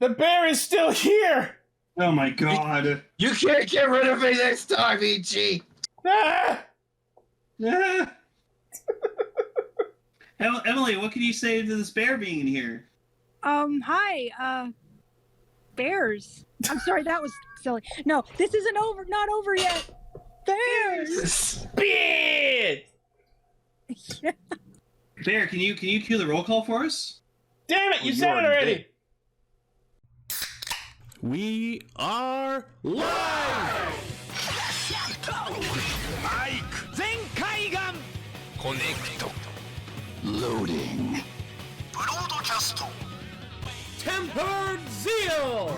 The bear is still here! Oh my god. You can't get rid of me this time, Ichi! Ah! Ah. Emily, what can you say to this bear being in here? Hi, bears. I'm sorry, that was silly. No, this isn't over, not over yet. Bears! Spit! Yeah. Bear, can you cue the roll call for us? Damn it, you said it already! We are live! Zenkaiger! Connect. Loading. Tempered Zeal!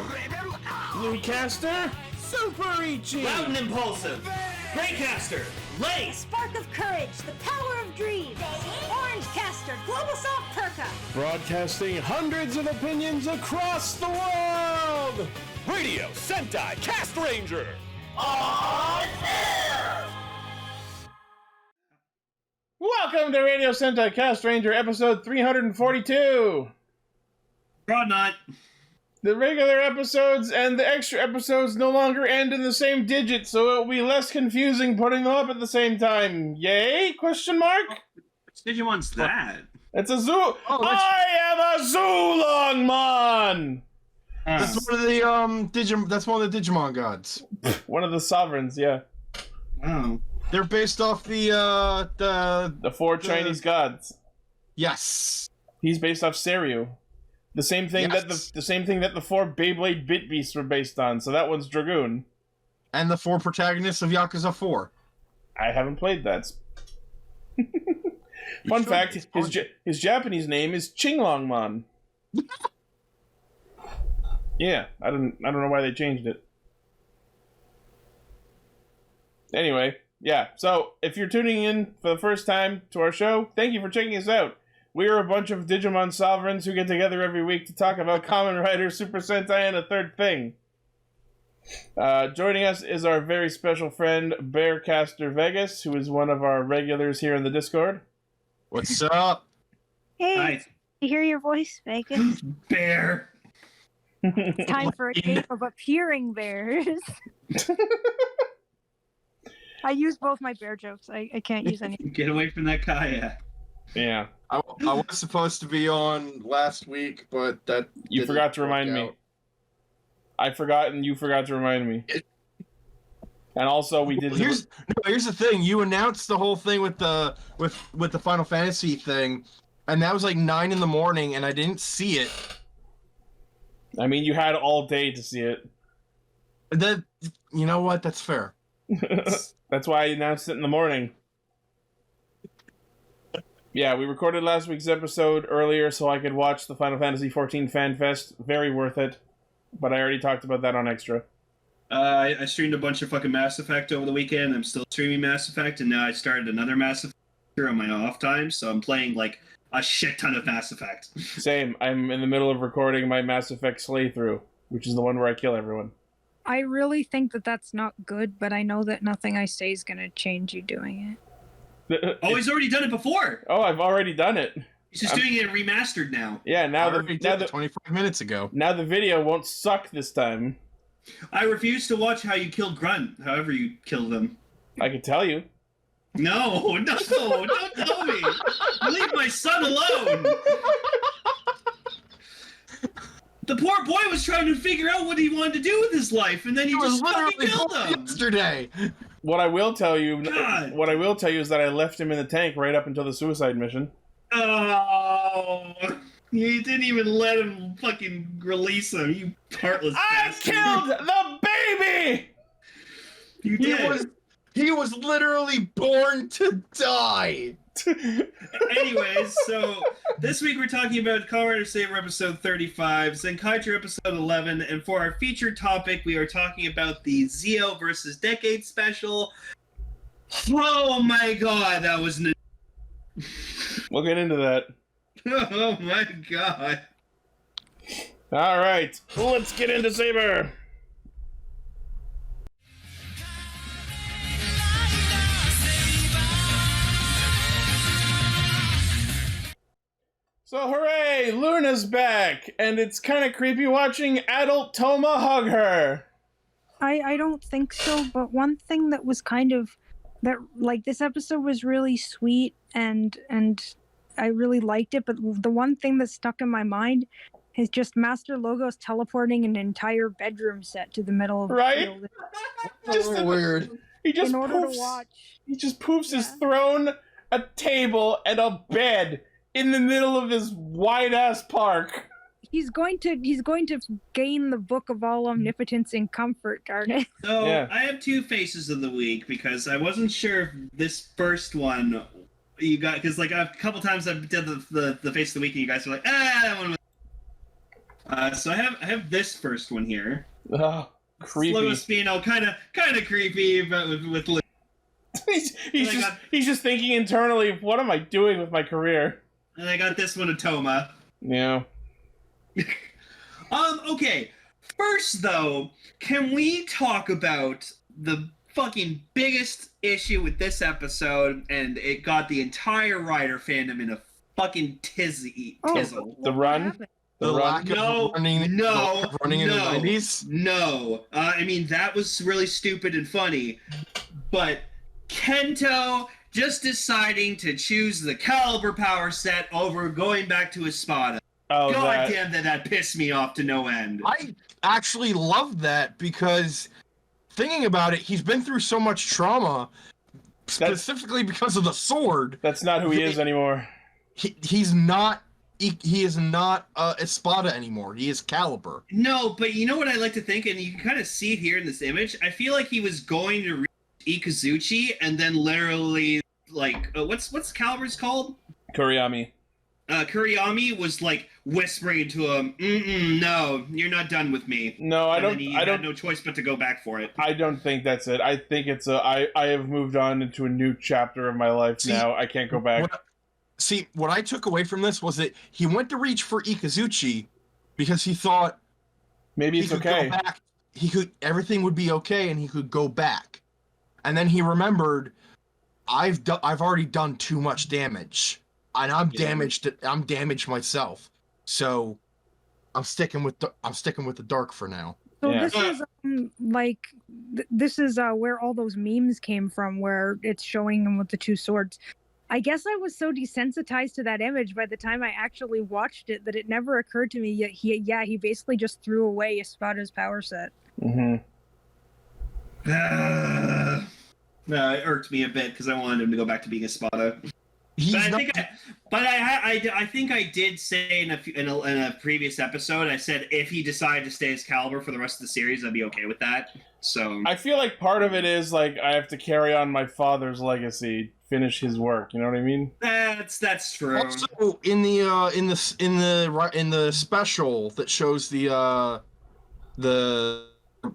Bluecaster, Super Ichi! Loud and impulsive. Greycaster. Lace. Spark of Courage, the Power of Dreams, Orange Caster, Global Soft Perka. Broadcasting hundreds of opinions across the world! Radio Sentai Castranger! Welcome to Radio Sentai Castranger, episode 342! Rodnot. The regular episodes and the extra episodes no longer end in the same digit, so it will be less confusing putting them up at the same time. Yay? Question mark? Which Digimon's that? It's a zoo. I am a Zulongmon! That's one of the that's one of the Digimon gods. One of the sovereigns, yeah. Oh. They're based off The four Chinese gods. Yes. He's based off Seiryu. The same thing that the four Beyblade Bit Beasts were based on. So that one's Dragoon. And the four protagonists of Yakuza 4. I haven't played that. Fun fact: his Japanese name is Chinglongmon. Yeah, I don't know why they changed it. Anyway, yeah. So if you're tuning in for the first time to our show, thank you for checking us out. We are a bunch of Digimon sovereigns who get together every week to talk about Kamen Rider, Super Sentai, and a third thing. Joining us is our very special friend, Bearcaster Vegas, who is one of our regulars here in the Discord. What's up? Hey, Hi. you hear your voice, Vegas? Bear. It's time for a game of appearing bears. I use both my bear jokes. I can't use any. Get away from that Kaya. Yeah. I was supposed to be on last week, but that You didn't forgot to work remind me. out. I forgot and you forgot to remind me. And also we did... Here's the thing. You announced the whole thing with the Final Fantasy thing, and that was like 9 in the morning, and I didn't see it. I mean, you had all day to see it. That, you know what? That's fair. That's why I announced it in the morning. Yeah, we recorded last week's episode earlier so I could watch the Final Fantasy XIV Fan Fest. Very worth it. But I already talked about that on Extra. I streamed a bunch of fucking Mass Effect over the weekend. I'm still streaming Mass Effect, and now I started another Mass Effect on my off time, so I'm playing like a shit ton of Mass Effect. Same. I'm in the middle of recording my Mass Effect Slaythrough, which is the one where I kill everyone. I really think that that's not good, but I know that nothing I say is going to change you doing it. Oh, he's already done it before. Oh, I've already done it. He's just doing it remastered now. Yeah, now I already did it 25 minutes ago. Now the video won't suck this time. I refuse to watch how you killed Grunt, however you killed him. I can tell you. No, don't tell me. Leave my son alone. The poor boy was trying to figure out what he wanted to do with his life, and then he just fucking killed him. Yesterday. What I will tell you, God. is that I left him in the tank right up until the suicide mission. Oh, you didn't even let him fucking release him, you heartless bastard. Killed the baby! You did. He was literally born to die. Anyways, so this week we're talking about Kamen Rider Saber episode 35, Zenkaiger episode 11, and for our featured topic, we are talking about the Zio versus Decade special. Oh my god, that was... We'll get into that. Oh my god. Alright, let's get into Saber! So So hooray, Luna's back, and it's kind of creepy watching adult Toma hug her. I don't think so, but one thing that was kind of that like this episode was really sweet and I really liked it, but the one thing that stuck in my mind is just Master Logos teleporting an entire bedroom set to the middle of Right? the field Just weird. He just in order poofs, to watch. He just poofs his Yeah. throne, a table, and a bed in the middle of his wide-ass park. He's going to gain the book of all omnipotence and comfort, darn it. So Yeah. I have two faces of the week because I wasn't sure if this first one you got, because like a couple times I've done the face of the week and you guys are like, that one was. So I have this first one here. Ugh, creepy. Logos being all kind of creepy, but with he's just thinking internally, what am I doing with my career? and I got this one of Toma. Yeah. Okay. First, though, can we talk about the fucking biggest issue with this episode, and it got the entire writer fandom in a fucking tizzle. The run? happened? The run? lack of running in the 90s. No. I mean, that was really stupid and funny, but Kento just deciding to choose the Caliber power set over going back to Espada. Oh, God damn, that pissed me off to no end. I actually love that because thinking about it, he's been through so much trauma, specifically because of the sword. That's not who he is anymore. He is not Espada anymore. He is Caliber. No, but you know what I like to think, and you can kind of see it here in this image? I feel like he was going to reach Ikazuchi and then literally, like, what's Caliber's called? Kuriyami. Kuriyami was like whispering to him, no, you're not done with me. No, I And don't. then he I had don't. no choice but to go back for it. I don't think that's it. I think it's I have moved on into a new chapter of my life now. I can't go back. What I took away from this was that he went to reach for Ikazuchi because he thought Maybe he it's could okay. go back. Everything would be okay, and he could go back. And then he remembered, I've already done too much damage, and I'm damaged. I'm damaged myself. So I'm sticking with the dark for now. So Yeah. this is this is where all those memes came from, where it's showing him with the two swords. I guess I was so desensitized to that image by the time I actually watched it that it never occurred to me. Yet he basically just threw away Espada's power set. Mm-hmm. No, it irked me a bit because I wanted him to go back to being Espada. I think I did say in a previous episode, I said if he decided to stay as Caliber for the rest of the series, I'd be okay with that. So I feel like part of it is like I have to carry on my father's legacy, finish his work. You know what I mean? that's true. Also, in the special that shows the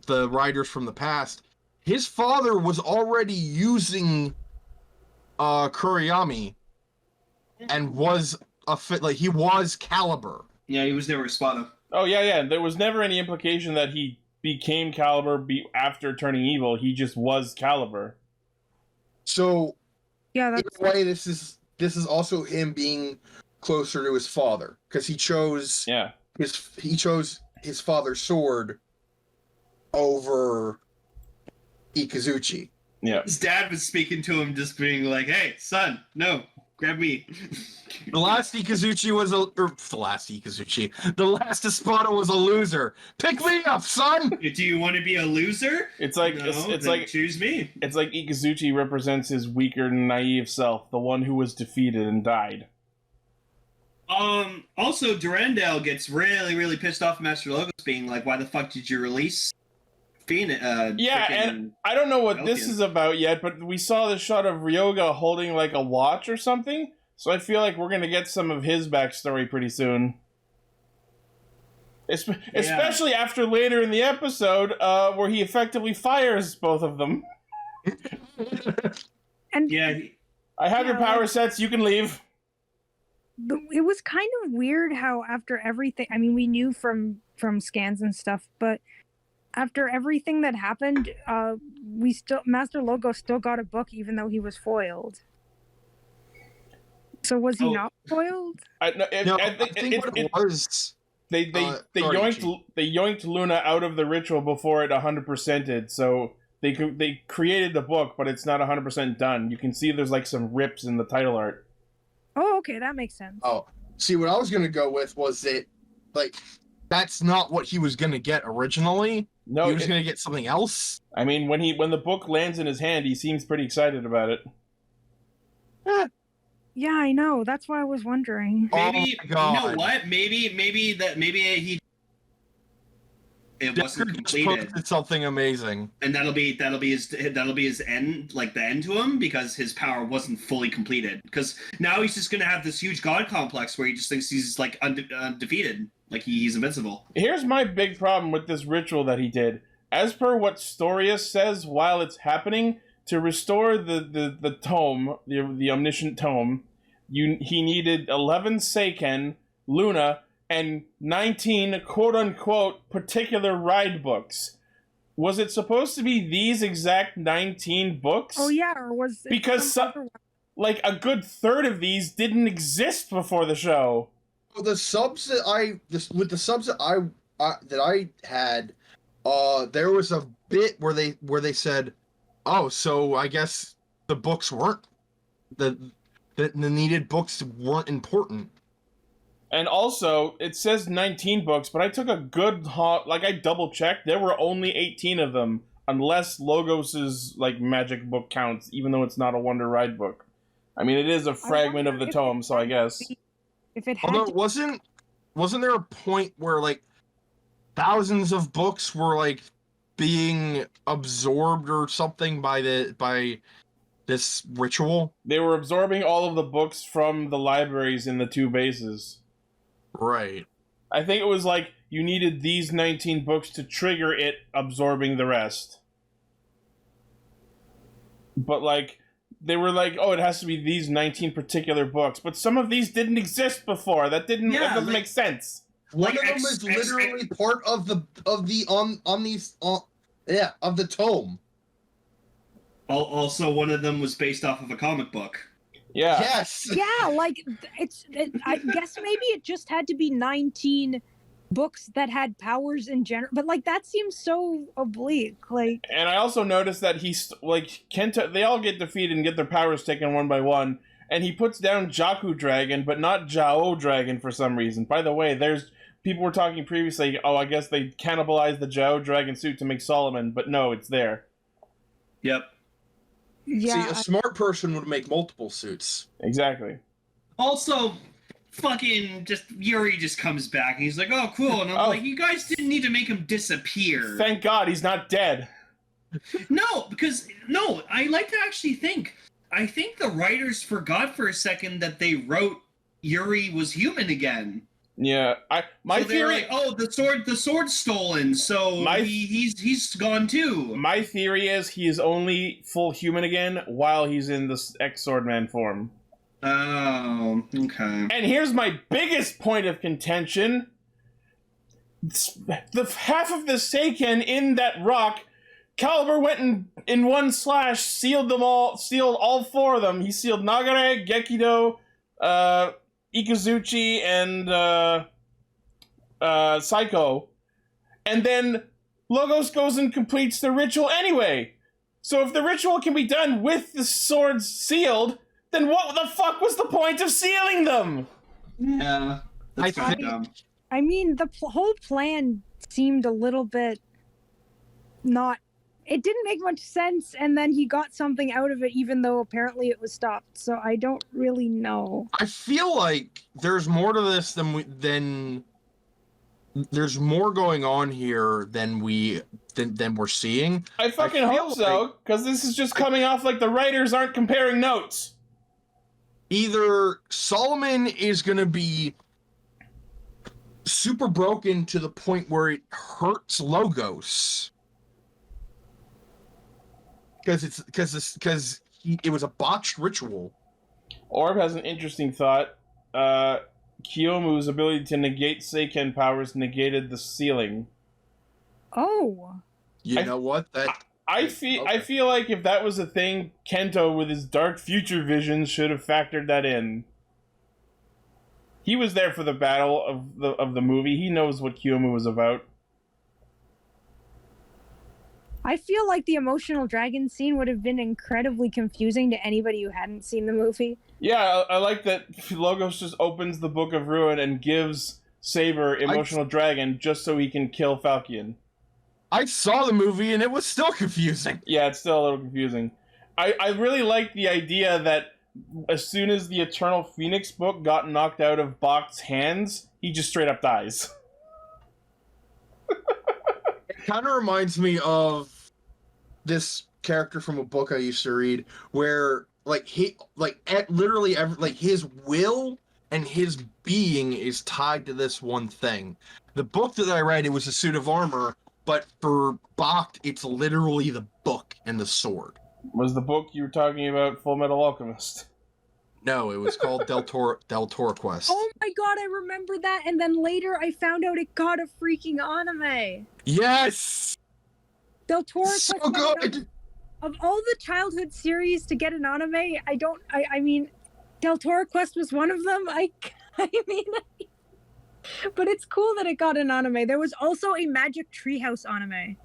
riders from the past, his father was already using Kuriyami and was he was Caliber. Yeah, he was never Espada. Oh yeah. There was never any implication that he became Caliber after turning evil. He just was Caliber. So Yeah, in that's a way, this is also him being closer to his father because he chose his father's sword over Ikazuchi. Yeah. His dad was speaking to him, just being like, "Hey, son, no, grab me." The last Espada was a loser. Pick me up, son. Do you want to be a loser? It's like No, it's then like choose me. it's like Ikazuchi represents his weaker, naive self, the one who was defeated and died. Also, Durandal gets really, really pissed off at Master Logos, being like, "Why the fuck did you release Phoenix?" And I don't know what this is about yet, but we saw the shot of Ryoga holding like a watch or something, so I feel like we're gonna get some of his backstory pretty soon. Especially after later in the episode, where he effectively fires both of them. and Yeah, I have your power sets, you can leave. it was kind of weird how after everything, I mean, we knew from scans and stuff, but after everything that happened, Master Logo still got a book even though he was foiled. So was he Oh. not foiled? I think what it was. They sorry, yoinked Luna out of the ritual before it 100%ed. So they created the book, but it's not 100% done. You can see there's like some rips in the title art. Oh, okay, that makes sense. Oh, see, what I was gonna go with was that, like, that's not what he was gonna get originally. No, he was gonna get something else. I mean, when the book lands in his hand, he seems pretty excited about it. Yeah, I know. That's why I was wondering. Maybe Oh my God. you know what? Maybe he it wasn't completed, Posted something amazing. and that'll be his end, like the end to him, because his power wasn't fully completed. Because now he's just gonna have this huge god complex where he just thinks he's like undefeated, like he's invincible. Here's my big problem with this ritual that he did. As per what Storius says while it's happening, to restore the tome, the Omniscient Tome, he needed 11 Seiken, Luna, and 19 quote-unquote particular ride books. Was it supposed to be these exact 19 books? Oh yeah, or was it Because some other one? like a good third of these didn't exist before the show. The subs that I had, there was a bit where they said, "Oh, so I guess the books weren't the needed books weren't important." And also, it says 19 books, but I took a good I double-checked. There were only 18 of them, unless Logos's, like, magic book counts, even though it's not a Wonder Ride book. I mean, it is a fragment of the tome, so I guess. If it had Although, to, wasn't there a point where, like, thousands of books were, like, being absorbed or something by this ritual? They were absorbing all of the books from the libraries in the two bases. Right. I think it was like, you needed these 19 books to trigger it absorbing the rest. But, like, they were like, oh, it has to be these 19 particular books. But some of these didn't exist before. That doesn't make sense. One Like of them is literally part of the tome. Also, one of them was based off of a comic book. Yeah. Yes. yeah, like I guess maybe it just had to be 19 books that had powers in general, but like that seems so oblique. Like, And I also noticed that Kenta, they all get defeated and get their powers taken one by one, and he puts down Jaku Dragon, but not Jao Dragon for some reason. By the way, people were talking previously, oh, I guess they cannibalized the Jao Dragon suit to make Solomon, but no, it's there. Yep. yeah, See, a smart person would make multiple suits. Exactly. Also, fucking Yuri just comes back and he's like, "Oh, cool," and I'm like, "You guys didn't need to make him disappear." Thank God he's not dead. No, I like to actually think. I think the writers forgot for a second that they wrote Yuri was human again. Yeah, my So they were theory. like, oh, the sword's stolen, so he's gone too. My theory is he is only full human again while he's in this ex-Swordman form. Oh, okay. And here's my biggest point of contention. The half of the Seiken in that rock, Caliber went and in one slash sealed all four of them. He sealed Nagare, Gekido, Ikuzuchi, and Psycho. And then Logos goes and completes the ritual anyway. So if the ritual can be done with the swords sealed, then what the fuck was the point of sealing them? Yeah, that's I kind of think- dumb. I mean, the whole plan seemed a little bit not. It didn't make much sense, and then he got something out of it, even though apparently it was stopped. So I don't really know. I feel like there's more to this than there's more going on here than we're seeing. I fucking I feel hope so, because this is just coming off like the writers aren't comparing notes. Either Solomon is gonna be super broken to the point where it hurts Logos, because it was a botched ritual. Orb has an interesting thought. Kiyomu's ability to negate Seiken powers negated the sealing. Oh, You know what? I feel like if that was a thing, Kento with his dark future visions should have factored that in. He was there for the battle of the movie. He knows what Kiyomu was about. I feel like the emotional dragon scene would have been incredibly confusing to anybody who hadn't seen the movie. Yeah, I like that Logos just opens the Book of Ruin and gives Saber emotional dragon just so he can kill Falcon. I saw the movie and it was still confusing. Yeah, it's still a little confusing. I really like the idea that as soon as the Eternal Phoenix book got knocked out of Bach's hands, he just straight up dies. It kind of reminds me of this character from a book I used to read, where literally his will and his being is tied to this one thing. The book that I read, it was a suit of armor, but for Bach, it's literally the book and the sword. Was the book you were talking about Full Metal Alchemist? No, it was called Del Toro Quest. Oh my god, I remember that, and then later I found out it got a freaking anime. Yes! Del Toro So Quest. good! Of all the childhood series to get an anime, I mean, Del Toro Quest was one of them. But it's cool that it got an anime. There was also a Magic Treehouse anime.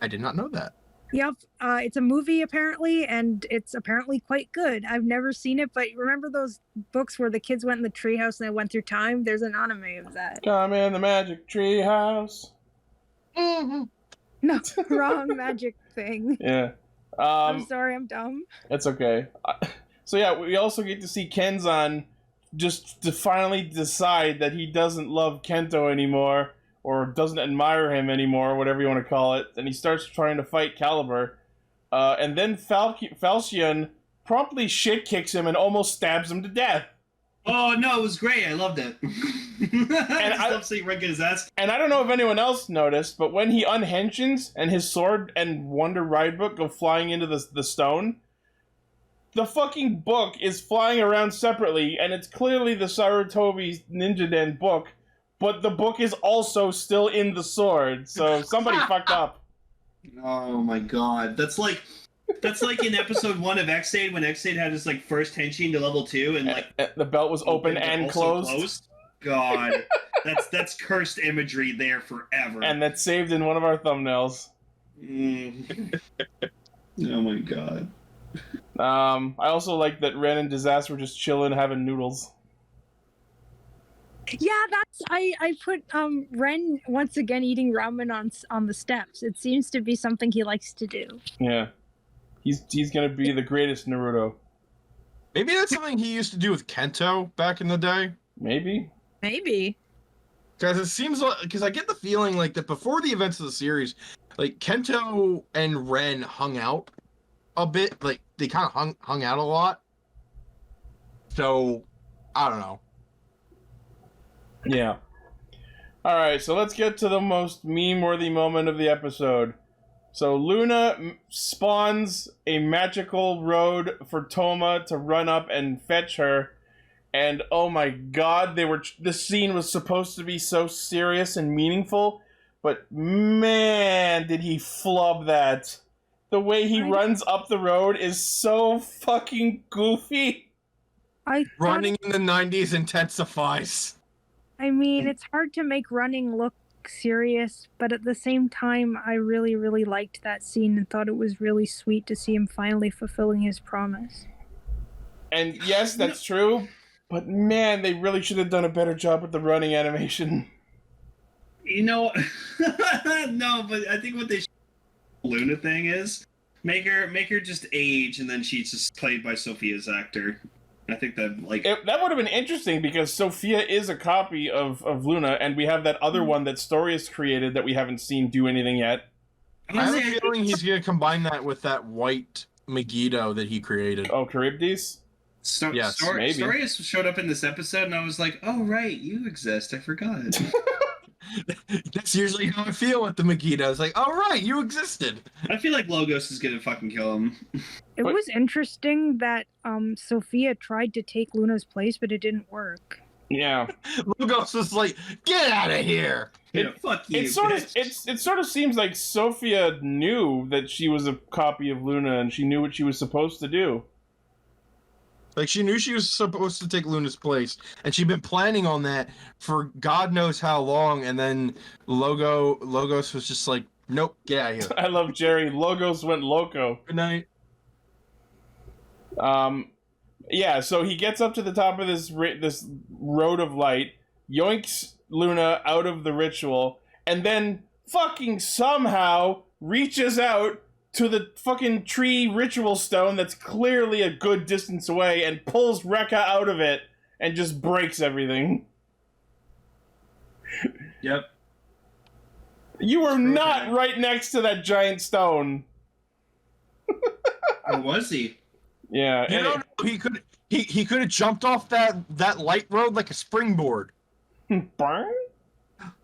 I did not know that. Yep, it's a movie apparently, and it's apparently quite good. I've never seen it, but remember those books where the kids went in the treehouse and they went through time? There's an anime of that. Come in the Magic Treehouse. Mm-hmm. No, wrong magic thing. Yeah. I'm sorry, I'm dumb. That's okay. So yeah, we also get to see Kenzan just to finally decide that he doesn't love Kento anymore, or doesn't admire him anymore, whatever you want to call it, and he starts trying to fight Caliber. And then Falchion promptly shit kicks him and almost stabs him to death. Oh no, it was great. I loved it. I love seeing Red get his ass. And I don't know if anyone else noticed, but when he unhensions and his sword and Wonder Ride book go flying into the stone, the fucking book is flying around separately, and it's clearly the Sarutobi's Ninja Den book, but the book is also still in the sword, so somebody fucked up. Oh my god. That's like in episode 1 of X-Aid, when X-Aid had his first henshin to level 2 and the belt was open and closed. God. That's cursed imagery there forever. And that's saved in one of our thumbnails. Oh my god. I also like that Ren and Disaster were just chilling having noodles. Yeah, I put Ren once again eating ramen on the steps. It seems to be something he likes to do. Yeah. He's gonna be the greatest Naruto. Maybe that's something he used to do with Kento back in the day. Maybe. Because it seems like, because I get the feeling that before the events of the series, Kento and Ren hung out a bit. They kind of hung out a lot. So, I don't know. Yeah. Alright, so let's get to the most meme-worthy moment of the episode. So Luna spawns a magical road for Toma to run up and fetch her. And oh my god, this scene was supposed to be so serious and meaningful, but man, did he flub that. The way he runs up the road is so fucking goofy. Running in the 90s intensifies. I mean, it's hard to make running look serious, but at the same time, I really, really liked that scene and thought it was really sweet to see him finally fulfilling his promise. And yes, that's true, but man, they really should have done a better job with the running animation. No, but I think what they Luna thing is make her just age, and then she's just played by Sophia's actor. I think that that would have been interesting, because Sophia is a copy of Luna, and we have that other one that Storius created that we haven't seen do anything yet. I have a feeling he's going to combine that with that white Megiddo that he created. Oh, Charybdis? Yes, maybe. Storius showed up in this episode, and I was like, oh, right, you exist. I forgot. That's usually how I feel with the Megiddo. It's like, oh, right, you existed. I feel like Logos is going to fucking kill him. It was interesting that Sophia tried to take Luna's place, but it didn't work. Yeah. Logos was like, get out of here! Fuck you, it sort of seems like Sophia knew that she was a copy of Luna, and she knew what she was supposed to do. Like, she knew she was supposed to take Luna's place, and she'd been planning on that for God knows how long, and then Logos was just like, nope, get out of here. I love Jerry. Logos went loco. Good night. Yeah, so he gets up to the top of this road of light, yoinks Luna out of the ritual, and then fucking somehow reaches out to the fucking tree ritual stone that's clearly a good distance away and pulls Rekka out of it and just breaks everything. Yep. You were not right next to that giant stone. Or was he? Yeah. You don't know, he could have jumped off that light road like a springboard. Burn?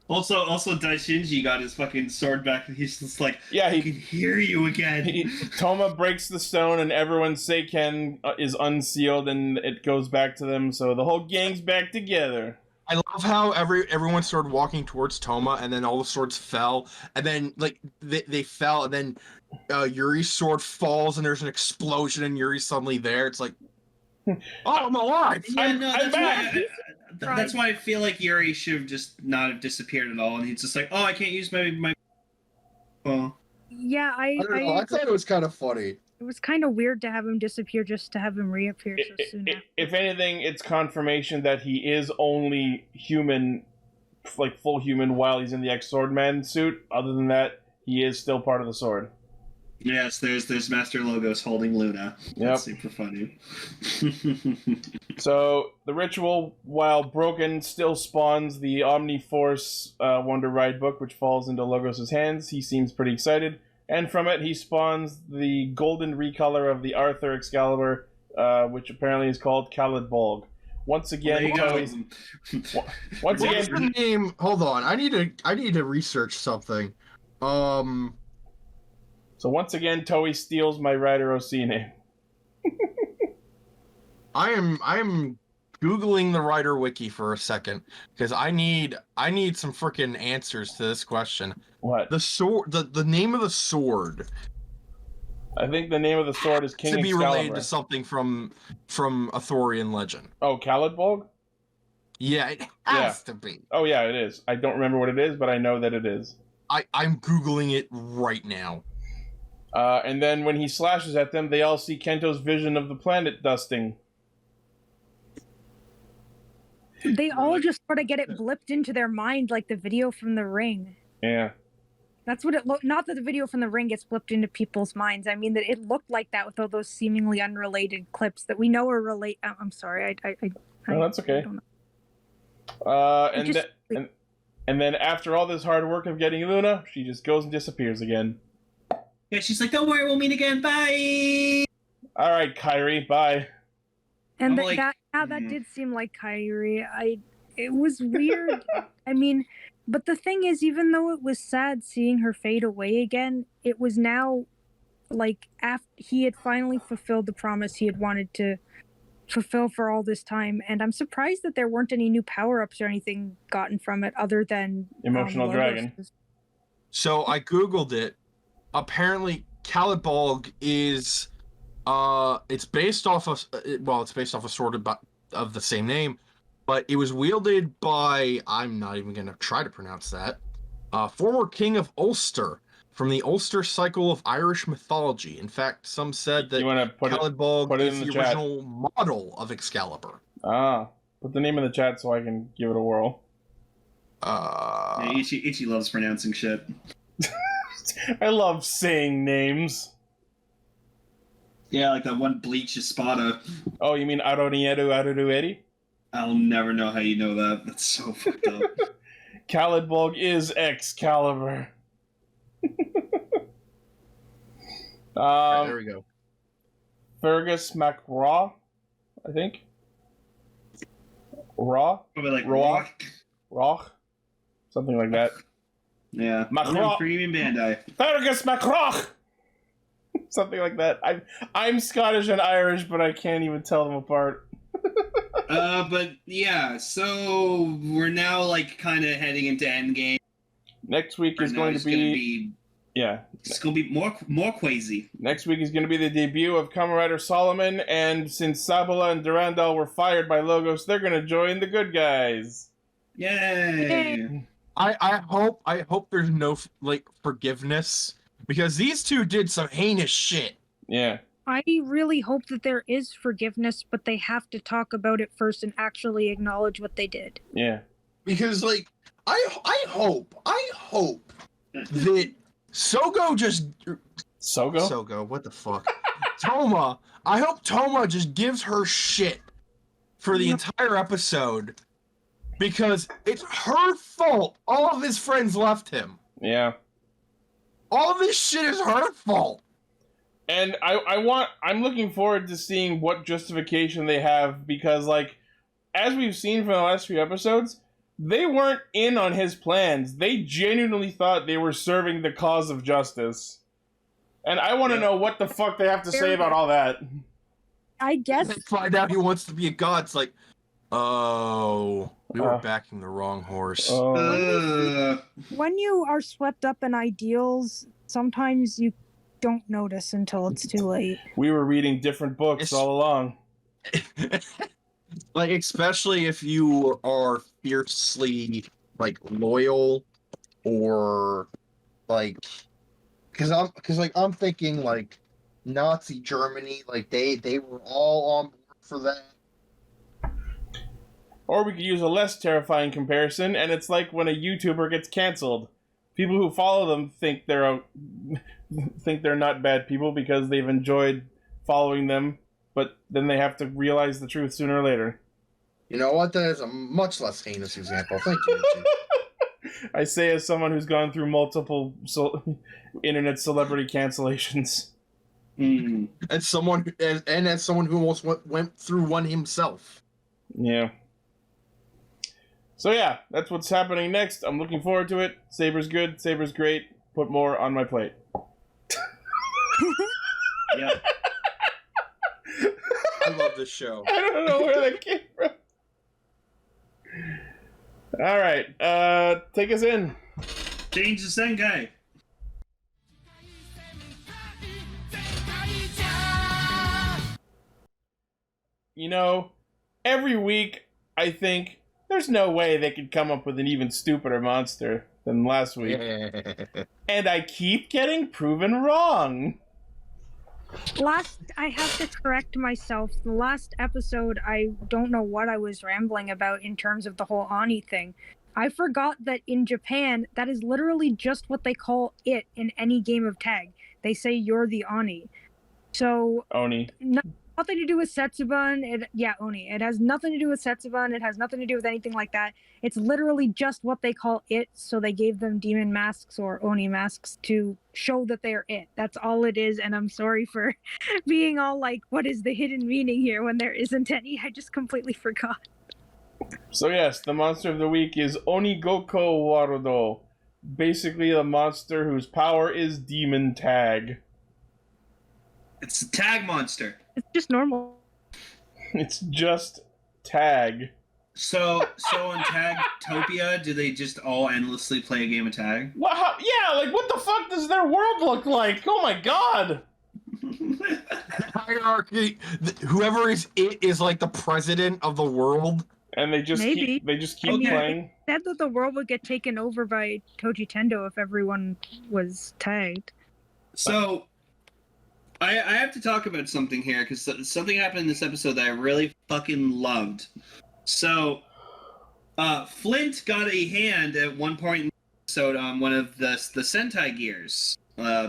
Also, Daishinji got his fucking sword back, and he's just like, Yeah, I can hear you again. Toma breaks the stone, and everyone's Seiken is unsealed, and it goes back to them, so the whole gang's back together. I love how everyone started walking towards Toma, and then all the swords fell, and then like they fell, and then Yuri's sword falls, and there's an explosion, and Yuri's suddenly there. It's like, oh, I'm alive! Yeah, no, I'm back! That's why I feel like Yuri should have just not have disappeared at all, and he's just like, oh, I can't use my. Well, Yeah, I don't know. I thought it was kind of funny. It was kind of weird to have him disappear just to have him reappear so soon after. If anything, it's confirmation that he is only human, like full human, while he's in the ex-Swordman suit. Other than that, he is still part of the Sword. yes, there's Master Logos holding Luna. Yep. That's super funny. So, the ritual, while broken, still spawns the Omni-Force Wonder Ride book, which falls into Logos' hands. He seems pretty excited. And from it, he spawns the golden recolor of the Arthur Excalibur, which apparently is called Khalid Bolg. Once again, Once What's the name? Hold on, I need to research something. So once again, Toei steals my Rider OC name. I am Googling the Writer Wiki for a second because I need some freaking answers to this question. What? The sword, the name of the sword. I think the name of the sword is King to be Excalibur. related to something from a Thorian legend. Oh, Khalid Bolg? Yeah, it has to be. Oh yeah, it is. I don't remember what it is, but I know that it is. I'm Googling it right now. And then when he slashes at them, they all see Kento's vision of the planet dusting. They all just sort of get it blipped into their mind like the video from The Ring. Yeah. That's what it looked. Not that the video from The Ring gets blipped into people's minds. I mean that it looked like that with all those seemingly unrelated clips that we know are relate. I'm sorry. No, that's okay. I don't know. And then after all this hard work of getting Luna, she just goes and disappears again. Yeah, she's like, don't worry, we'll meet again. Bye. All right, Kyrie, bye. And I'm like, that did seem like Kyrie. It was weird. I mean, but the thing is, even though it was sad seeing her fade away again, it was now like after he had finally fulfilled the promise he had wanted to fulfill for all this time. And I'm surprised that there weren't any new power-ups or anything gotten from it other than Emotional Dragon. So I Googled it. Apparently, Khalid Bolg is it's based off of a sword of the same name, but it was wielded by, I'm not even gonna try to pronounce that, former king of Ulster from the Ulster cycle of Irish mythology. In fact, some said that Khalid Bolg is the original model of Excalibur. Put the name in the chat so I can give it a whirl. Yeah, Ichi loves pronouncing shit. I love saying names. Yeah, like that one Bleach Espada. Oh, you mean Aronieru? I'll never know how you know that. That's so fucked up. Khalid Bolg is Excalibur. Right, there we go. Fergus MacRaw, I think. Raw? Probably like Rock? Something like that. Yeah. MacRaw. Premium Bandai. Fergus MacRaw! Something like that. I'm Scottish and Irish, but I can't even tell them apart. But yeah, so we're now like kind of heading into Endgame. Next week is going to be Yeah. It's gonna be more crazy. Next week is going to be the debut of Kamen Rider Solomon, and since Sabala and Durandal were fired by Logos, they're going to join the good guys. Yay! I hope there's no forgiveness, because these two did some heinous shit. Yeah. I really hope that there is forgiveness, but they have to talk about it first and actually acknowledge what they did. Yeah. Because I hope that Sogo Sogo, what the fuck? Toma, I hope Toma just gives her shit for the entire episode, because it's her fault all of his friends left him. Yeah. All this shit is her fault. And I'm looking forward to seeing what justification they have, because, like, as we've seen from the last few episodes, they weren't in on his plans. They genuinely thought they were serving the cause of justice. And I want to know what the fuck they have to say about all that. I guess. They find out he wants to be a god. It's like, oh, we were backing the wrong horse. When you are swept up in ideals, sometimes you don't notice until it's too late. We were reading different books all along. Like, especially if you are fiercely, like, loyal, or, like, because I'm thinking, like, Nazi Germany, like, they were all on board for that. Or we could use a less terrifying comparison, and it's like when a YouTuber gets canceled. People who follow them think they're not bad people because they've enjoyed following them, but then they have to realize the truth sooner or later. You know what? That is a much less heinous example. Thank you, Richie. I say as someone who's gone through multiple internet celebrity cancellations. As someone who almost went through one himself. Yeah. So yeah, that's what's happening next. I'm looking forward to it. Saber's good. Saber's great. Put more on my plate. Yeah. I love this show. I don't know where that came from. All right, take us in. Change the Senkai. You know, every week I think there's no way they could come up with an even stupider monster than last week. And I keep getting proven wrong. I have to correct myself. The last episode, I don't know what I was rambling about in terms of the whole Ani thing. I forgot that in Japan, that is literally just what they call it in any game of tag. They say you're the Ani. So, Oni. Nothing to do with Setsuban. Oni. It has nothing to do with Setsuban. It has nothing to do with anything like that. It's literally just what they call it, so they gave them demon masks or Oni masks to show that they're it. That's all it is, and I'm sorry for being all like, what is the hidden meaning here when there isn't any? I just completely forgot. So yes, the monster of the week is Onigoko Warudo. Basically a monster whose power is demon tag. It's a tag monster. It's just normal. It's just tag. So on Tagtopia, do they just all endlessly play a game of tag? Well, yeah, like what the fuck does their world look like? Oh my god! Hierarchy. Whoever is it is like the president of the world. And they just keep playing. They said that the world would get taken over by Koji Tendo if everyone was tagged. So I have to talk about something here, because something happened in this episode that I really fucking loved. So Flint got a hand at one point in the episode on one of the Sentai gears,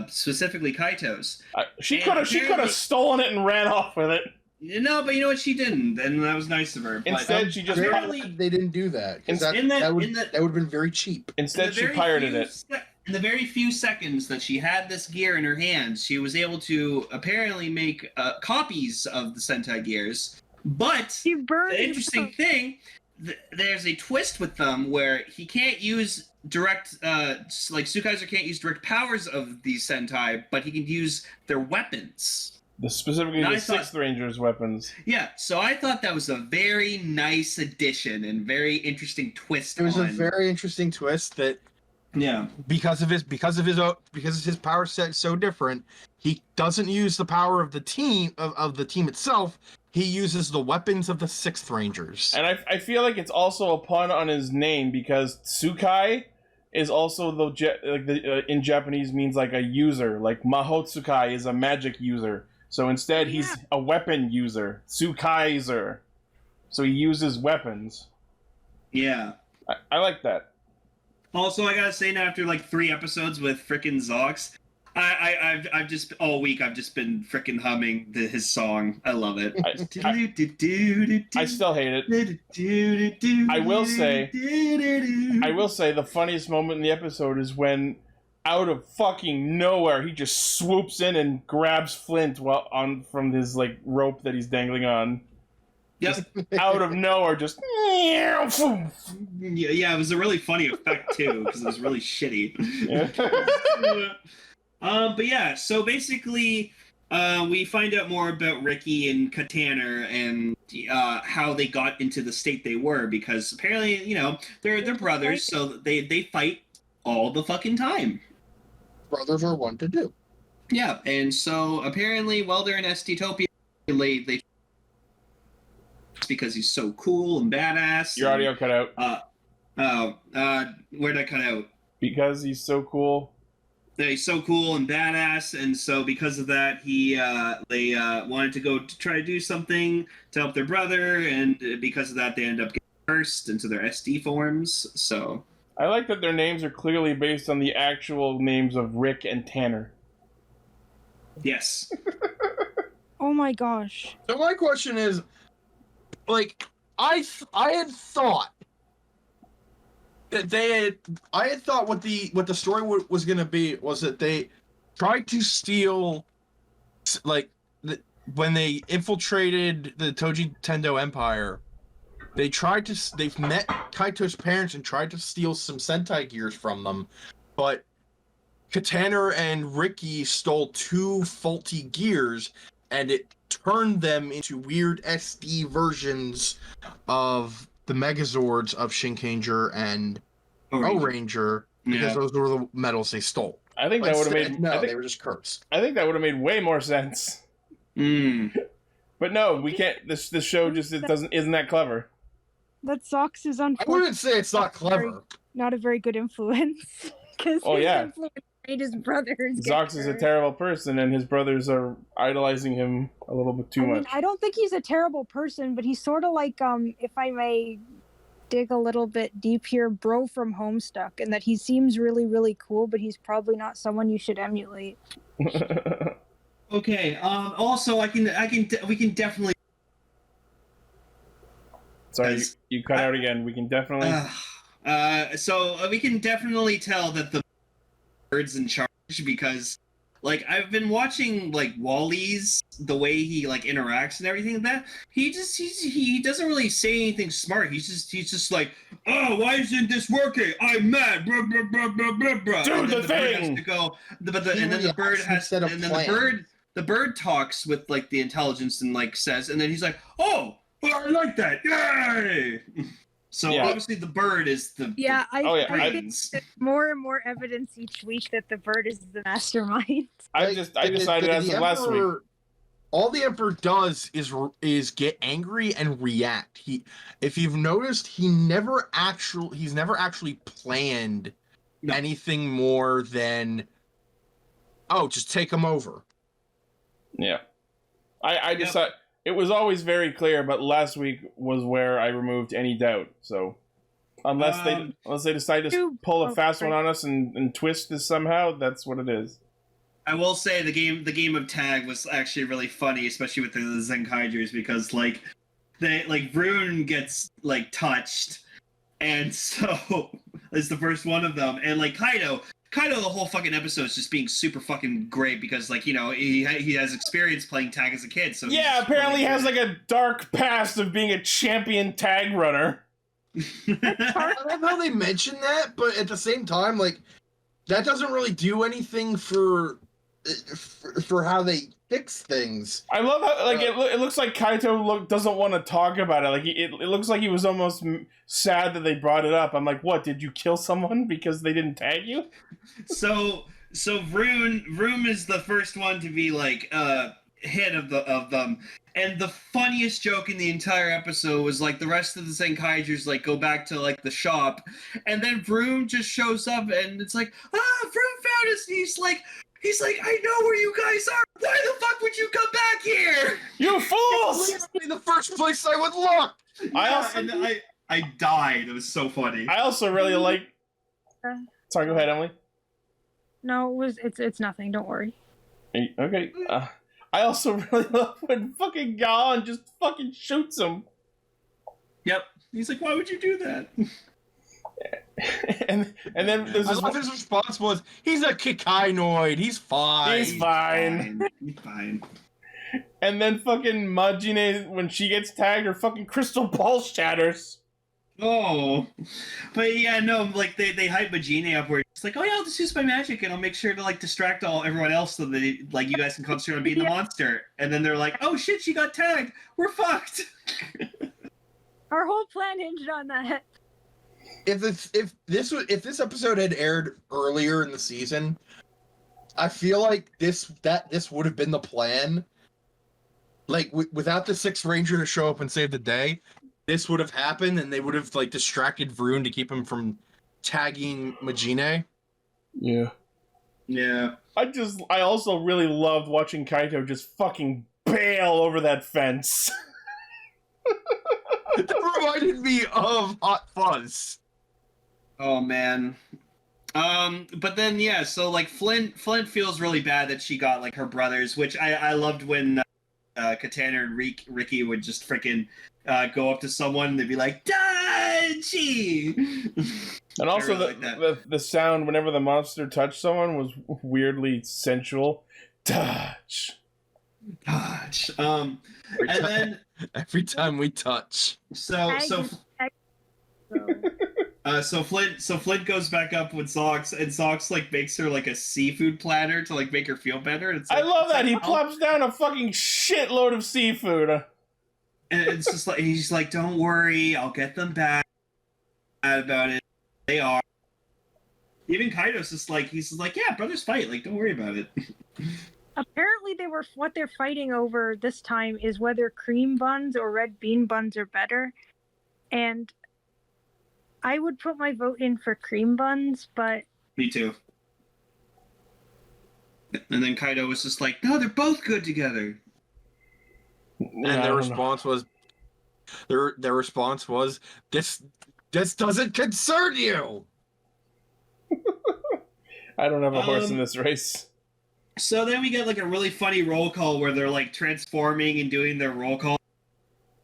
specifically Kaito's. She could have stolen it and ran off with it. No, but you know what? She didn't, and that was nice of her. Instead, she just they didn't do that. That would have been very cheap. Instead, she pirated it. In the very few seconds that she had this gear in her hands, she was able to apparently make copies of the Sentai gears. But the interesting thing, there's a twist with them where he can't use direct, like Zenkaiger can't use direct powers of these Sentai, but he can use their weapons. Specifically the Sixth Ranger's weapons. Yeah, so I thought that was a very nice addition and very interesting twist. It was a very interesting twist that Yeah. because his power set so different, he doesn't use the power of the team of the team itself. He uses the weapons of the Sixth Rangers. And I feel like it's also a pun on his name because Tsukai is also in Japanese means like a user. Like Mahotsukai is a magic user. So instead he's a weapon user. Tsukaizer. So he uses weapons. Yeah. I like that. Also, I gotta say now, after like 3 episodes with frickin' Zox, I've just all week I've just been frickin' humming his song. I love it. I still hate it. I will say the funniest moment in the episode is when, out of fucking nowhere, he just swoops in and grabs Flint from his like rope that he's dangling on. Yep. Just out of nowhere, just. Yeah, it was a really funny effect too, because it was really shitty. Yeah. But yeah, so basically, we find out more about Ricky and Katana and how they got into the state they were, because apparently, you know, they're brothers, so they fight all the fucking time. Brothers are one to do. Yeah, and so apparently, while they're in Estitopia, they because he's so cool and badass. Your audio cut out. Where'd I cut out? Because he's so cool. That he's so cool and badass, and so because of that, they wanted to go to try to do something to help their brother, and because of that, they end up getting cursed into their SD forms. So I like that their names are clearly based on the actual names of Rick and Tanner. yes. Oh my gosh. So my question is, like, I had thought that I had thought what the story was going to be was that they tried to steal, like, when they infiltrated the Toji Tendo Empire, they've met Kaito's parents and tried to steal some Sentai gears from them, but Katana and Ricky stole 2 faulty gears, and it turned them into weird SD versions of the Megazords of Shinkanger and O-Ranger, because those were the medals they stole. I think that would have made... they were just cursed. I think that would have made way more sense. But no, we can't... This show just isn't that clever. That Zox is I unfortunately wouldn't say it's not clever. not a very good influence. Because influence made his brothers. Zox is a terrible person, and his brothers are idolizing him a little bit too much. I don't think he's a terrible person, but he's sort of like, if I may dig a little bit deep here, Bro from Homestuck, and that he seems really, really cool, but he's probably not someone you should emulate. Okay. Also, we can definitely. Sorry, you cut out again. We can definitely. So we can definitely tell that the bird's in charge, because, like, I've been watching like Wally's, the way he like interacts and everything like that. He doesn't really say anything smart. He's just like, oh, why isn't this working? I'm mad. Blah, blah, blah, blah, blah, blah. Do the thing. The bird talks with like the intelligence and like says, and then he's like, oh, I like that. Yay! So obviously the bird is the I think more and more evidence each week that the bird is the mastermind. I decided as of last week. All the Emperor does is get angry and react. If you've noticed, he's never actually planned anything more than, oh, just take him over. Yeah, I decided. It was always very clear, but last week was where I removed any doubt. So, unless they decide to pull a fast one on us and twist this somehow, that's what it is. I will say the game of tag was actually really funny, especially with the Zenkaigers, because like Vroon gets like touched, and so it's the first one of them, and like Kaido, the whole fucking episode is just being super fucking great because, like, you know, he has experience playing tag as a kid. So apparently he has like a dark past of being a champion tag runner. I love how they mention that, but at the same time, like, that doesn't really do anything for for how they fix things. I love how it looks like Kaito doesn't want to talk about it. Like it looks like he was almost sad that they brought it up. I'm like, what? Did you kill someone because they didn't tag you? So Vroom is the first one to be like hit of them. And the funniest joke in the entire episode was like the rest of the Zenkaigers like go back to like the shop, and then Vroom just shows up and it's like, Vroom found us. And he's like, I know where you guys are. Why the fuck would you come back here? You fools! Literally the first place I would look. I died. It was so funny. I also really like. Sorry, go ahead, Emily. No, it's nothing. Don't worry. Okay. I also really love when fucking Gon just fucking shoots him. Yep. He's like, why would you do that? and then there's I love his response was, he's a Kikai-noid. He's fine. He's fine. He's fine. And then fucking Majine, when she gets tagged, her fucking crystal ball shatters. Oh. But yeah, no, like they hype Majine up where it's like, oh yeah, I'll just use my magic and I'll make sure to like distract everyone else so that like you guys can concentrate on being the monster. And then they're like, oh shit, she got tagged. We're fucked. Our whole plan hinged on that. If this episode had aired earlier in the season, I feel like this would have been the plan. Like without the Sixth Ranger to show up and save the day, this would have happened, and they would have like distracted Vroom to keep him from tagging Majine. Yeah. Yeah. I also really loved watching Kaito just fucking bail over that fence. That reminded me of Hot Fuzz. Oh man. But then yeah, so like Flint feels really bad that she got like her brothers, which I loved when Katana and Ricky would just freaking go up to someone and they'd be like, Daichi! And also really the sound whenever the monster touched someone was weirdly sensual. Touch. And then Every time we touch. so Flint goes back up with Zox, and Zox like makes her like a seafood platter to like make her feel better. And it's like, I love that he plops down a fucking shitload of seafood. And it's just like he's like, don't worry, I'll get them back. About it, they are. Even Kaito's just like he's like, yeah, brothers fight. Like, don't worry about it. Apparently, what they're fighting over this time is whether cream buns or red bean buns are better, and I would put my vote in for cream buns, but Me too. And then Kaito was just like, no, they're both good together. And their response was, this doesn't concern you. I don't have a horse in this race. So then we get like a really funny roll call where they're like transforming and doing their roll call,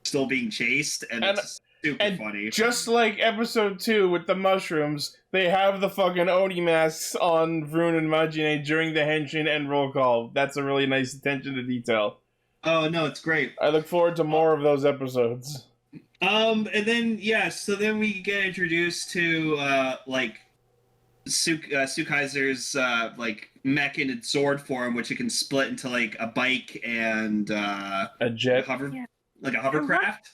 still being chased, and it's super funny. Just like episode 2 with the mushrooms, they have the fucking Oni masks on Vroom and Majine during the henshin and roll call. That's a really nice attention to detail. Oh no, it's great. I look forward to more of those episodes. And then so then we get introduced to like Zenkaiger's like mech in its Zord form, which it can split into like a bike and a jet, like a hovercraft.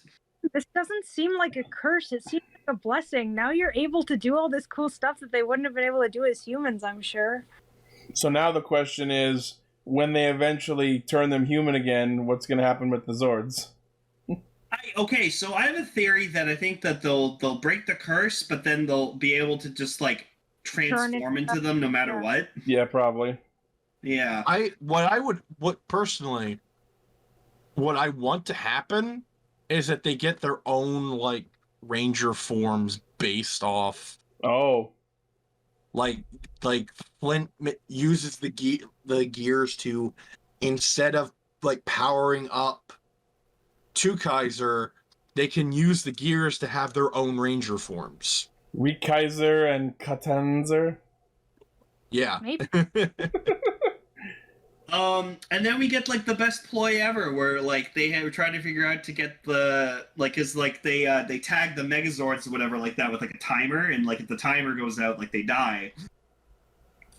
This doesn't seem like a curse. It seems like a blessing. Now you're able to do all this cool stuff that they wouldn't have been able to do as humans, I'm sure. So now the question is, when they eventually turn them human again, what's going to happen with the Zords? Okay, so I have a theory that I think that they'll break the curse, but then they'll be able to just like transform into them no matter what. Yeah, probably. Yeah. What I want to happen is that they get their own like ranger forms based off. Oh. Like Flint uses the gears to, instead of like powering up to Kaiser, they can use the gears to have their own ranger forms. Kaiser and Katanzer. Yeah. Maybe. And then we get like the best ploy ever, where like they were trying to figure out to get the like, is like they tag the Megazords or whatever like that with like a timer, and like if the timer goes out, like they die.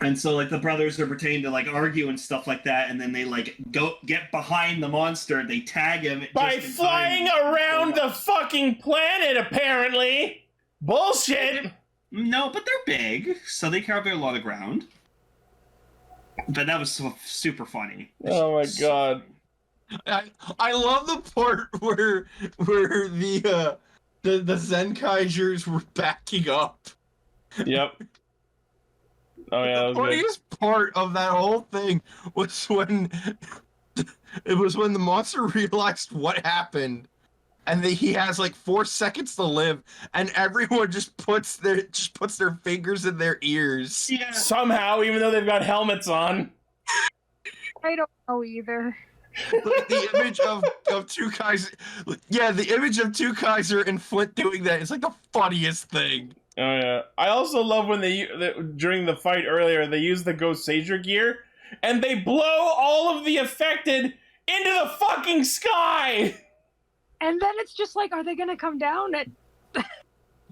And so, like, the brothers are pretending to, like, argue and stuff like that, and then they, like, go get behind the monster, they tag him. By flying around the fucking planet, apparently! Bullshit! No, but they're big, so they cover a lot of ground. But that was super funny. Oh my god. I love the part where the Zenkaigers were backing up. Yep. Oh yeah, that was The good. funniest part of that whole thing was when the monster realized what happened, and he has like 4 seconds to live, and everyone just puts their fingers in their ears. Yeah. Somehow, even though they've got helmets on. I don't know either. Like, the image of two Kaiser, yeah, the image of two Kaiser and Flint doing that is like the funniest thing. Oh yeah. I also love when during the fight earlier, they use the Ghost-Sager gear, and they blow all of the affected into the fucking sky! And then it's just like, are they gonna come down?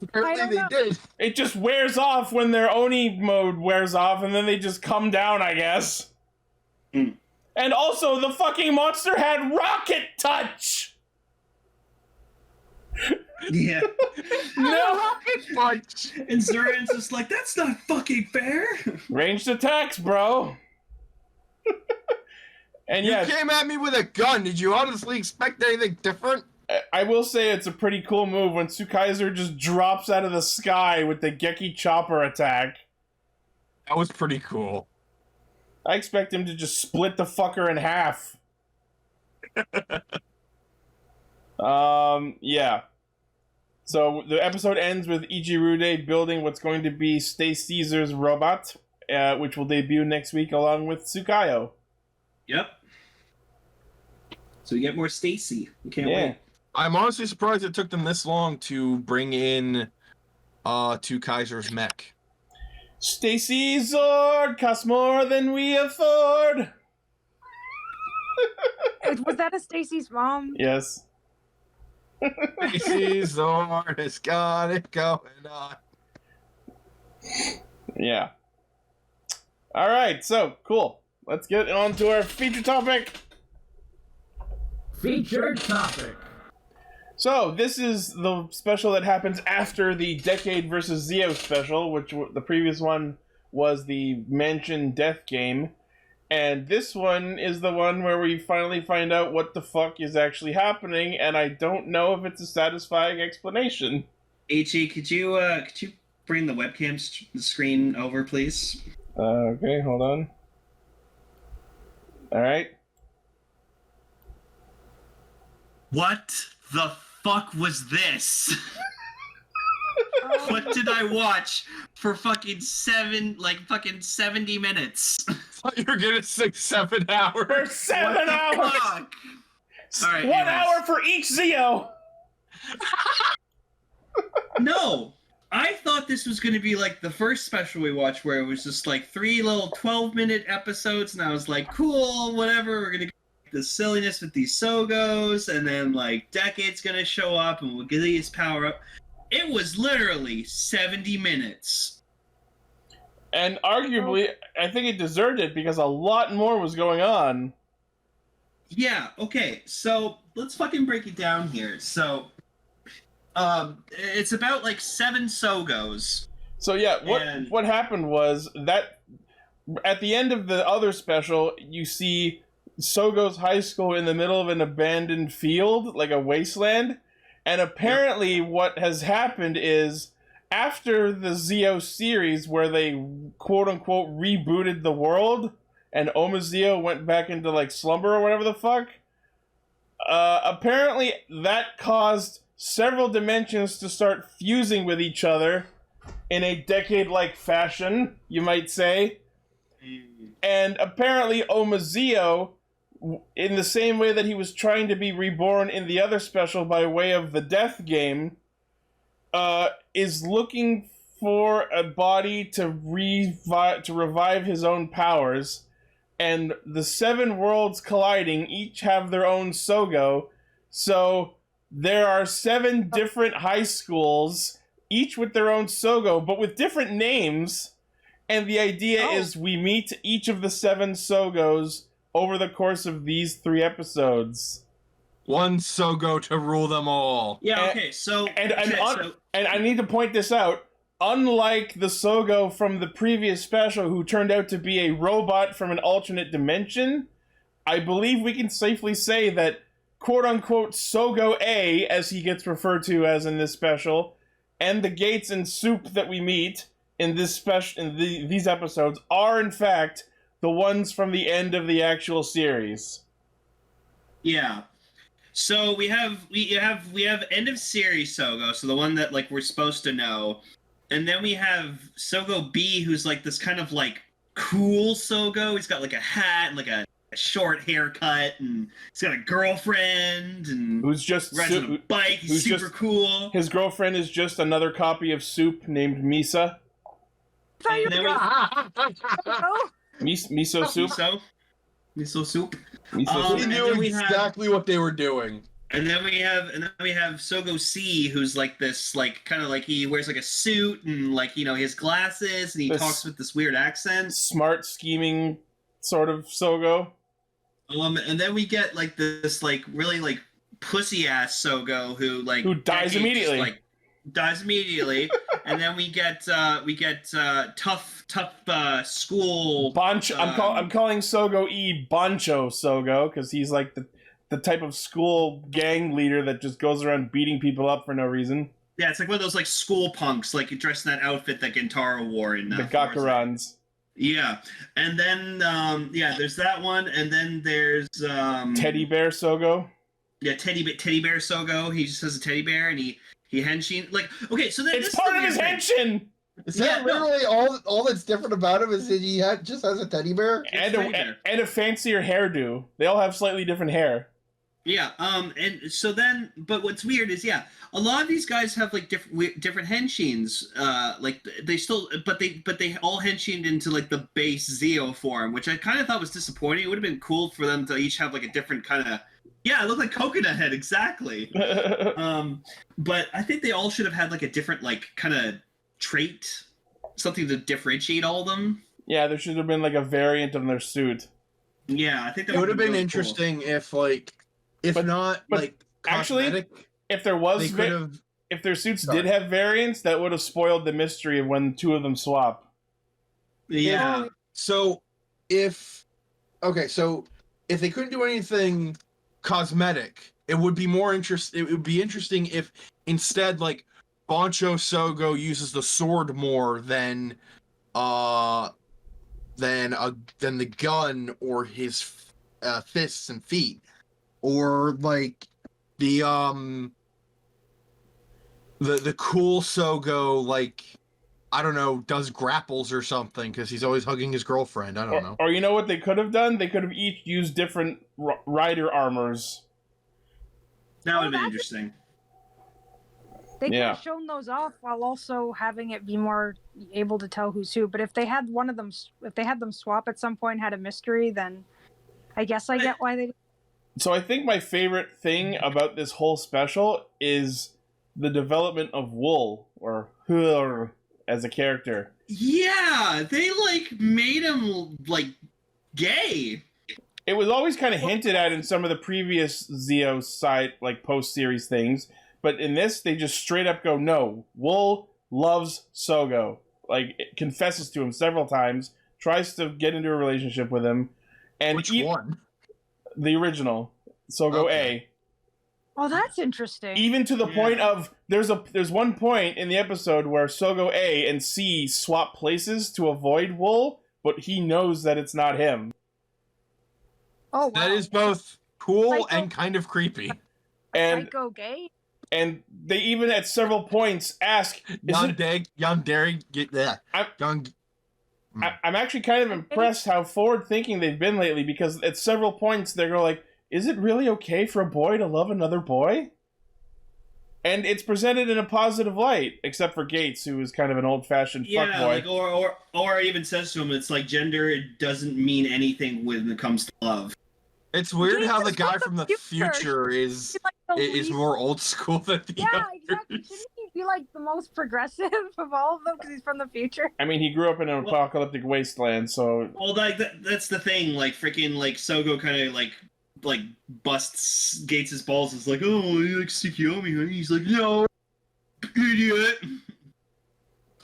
Apparently they did. It just wears off when their Oni mode wears off, and then they just come down, I guess. Mm. And also, the fucking monster had rocket touch! Yeah. No! Rocket punch. And Zuran's just like, that's not fucking fair. Ranged attacks, bro. And You yeah, came at me with a gun. Did you honestly expect anything different? I will say it's a pretty cool move when Tsukaiser just drops out of the sky with the Geki Chopper attack. That was pretty cool. I expect him to just split the fucker in half. Yeah. So the episode ends with Ichirude building what's going to be Stay Caesar's robot, which will debut next week along with Tsukayo. Yep. So we get more Stacy. We can't wait. I'm honestly surprised it took them this long to bring in two Kaiser's mech. Stacy's Zord costs more than we afford. Was that a Stacy's mom? Yes. Stacy's Zord has got it going on. Yeah. All right, so cool. Let's get on to our feature topic. Featured topic. So this is the special that happens after the Decade versus Zeo special, which the previous one was the Mansion Death game. And this one is the one where we finally find out what the fuck is actually happening, and I don't know if it's a satisfying explanation. H.E., could you bring the webcam screen over, please? Okay, hold on. Alright. What the fuck was this? What did I watch for fucking 70 minutes? I thought you were gonna say 7 hours. For 7 hours! Fuck. All right, 1 anyways. hour for each Zeo! No, I thought this was going to be like the first special we watched where it was just like 3 little 12-minute episodes, and I was like, cool, whatever, we're going to get the silliness with these Sougos, and then like Decade's going to show up and we'll get his power up. It was literally 70 minutes. And arguably, I think it deserved it because a lot more was going on. Yeah, okay, so let's fucking break it down here. So, it's about like 7 Sougos. So yeah, what happened was that at the end of the other special, you see Sougos High School in the middle of an abandoned field, like a wasteland. And apparently what has happened is after the Zeo series where they quote-unquote rebooted the world and Omazeo went back into like slumber or whatever the fuck, apparently that caused several dimensions to start fusing with each other in a Decade-like fashion, you might say. And apparently Omazeo, in the same way that he was trying to be reborn in the other special by way of the Death game, is looking for a body to revive his own powers. And the 7 worlds colliding each have their own Sougo. So there are 7 different high schools, each with their own Sougo, but with different names. And the idea is we meet each of the 7 Sougos over the course of these 3 episodes. One Sogo to rule them all. Yeah, okay, so... And I need to point this out. Unlike the Sogo from the previous special who turned out to be a robot from an alternate dimension, I believe we can safely say that quote-unquote Sogo A, as he gets referred to as in this special, and the Gates and Soup that we meet in this these episodes are in fact the ones from the end of the actual series. Yeah. So we have end of series Sogo, so the one that like we're supposed to know. And then we have Sogo B, who's like this kind of like cool Sogo. He's got like a hat and like a short haircut, and he's got a girlfriend, and who's just rides on a bike. He's super cool. His girlfriend is just another copy of Soup named Misa. And then Miso Soup. Miso Soup. He knew exactly what they were doing. And then we have Sogo C, who's like this, like kind of like he wears like a suit and like he has glasses and he talks with this weird accent. Smart, scheming sort of Sogo. And then we get like this like really like pussy ass Sogo who dies immediately. Dies immediately. And then we get tough school. Bancho. I'm calling Sogo E Bancho Sogo because he's like the type of school gang leader that just goes around beating people up for no reason. Yeah, it's like one of those like school punks, like dressed in that outfit that Gintaro wore in the Gakurans. Yeah, and then there's that one, and then there's Teddy Bear Sogo. Yeah, Teddy Bear Sogo. He just has a teddy bear, and he henshin like okay. So then it's part of his henshin. Is that literally all that's different about him? Is that he just has a teddy bear and a fancier hairdo? They all have slightly different hair. Yeah, and so then, but what's weird is, a lot of these guys have like different henshins. Like they still, but they all henshined into like the base Zeo form, which I kind of thought was disappointing. It would have been cool for them to each have like a different kind of. Yeah, it looked like Coconut Head exactly. But I think they all should have had like a different like kind of trait, something to differentiate all of them. Yeah, there should have been like a variant of their suit. Yeah, I think that it would have been really interesting if like. If actually, if there was, if their suits did have variants, that would have spoiled the mystery of when 2 of them swap. Yeah. So if they couldn't do anything cosmetic, it would be more interesting. It would be interesting if instead, like, Bancho Sogo uses the sword more than the gun or his fists and feet. Or like the cool Sogo, like, I don't know, does grapples or something because he's always hugging his girlfriend. I don't know. Or you know what they could have done? They could have each used different rider armors. That would have been interesting. They could have shown those off while also having it be more able to tell who's who. But if they had them swap at some point, had a mystery, then I guess I get why they. So I think my favorite thing about this whole special is the development of Wool, or Hur, as a character. Yeah, they, like, made him, like, gay. It was always kind of hinted at in some of the previous Zeo side, like, post-series things, but in this, they just straight up go, no, Wool loves Sogo. Like, it confesses to him several times, tries to get into a relationship with him. And which one? The original, Sogo A. Oh, that's interesting. Even to the point of there's one point in the episode where Sogo A and C swap places to avoid Wool, but he knows that it's not him. Oh, wow. That is both cool and kind of creepy. And Psycho gay. And they even at several points ask, I'm actually kind of impressed how forward-thinking they've been lately, because at several points they're like, is it really okay for a boy to love another boy? And it's presented in a positive light, except for Gates, who is kind of an old-fashioned fuckboy. Like, or even says to him, it's like gender doesn't mean anything when it comes to love. It's weird how the guy from the future is more old school than the Yeah, exactly. Didn't he he like the most progressive of all of them because he's from the future? I mean, he grew up in an apocalyptic wasteland, so... Well, like, that's the thing. Like, freaking, like, Sogo kind of, like, busts Gates' balls. It's like, oh, you like Tsukiyomi, huh? He's like, no, idiot.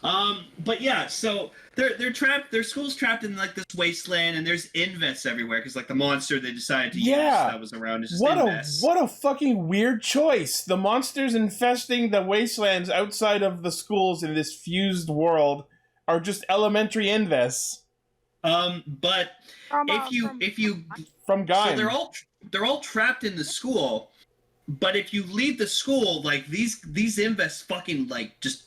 But yeah, so they're trapped. Their school's trapped in like this wasteland, and there's invests everywhere because like the monster they decided to use that was around is just invests. What a fucking weird choice! The monsters infesting the wastelands outside of the schools in this fused world are just elementary invests. But if you from Gaim, so they're all trapped in the school. But if you leave the school, like these invests fucking like just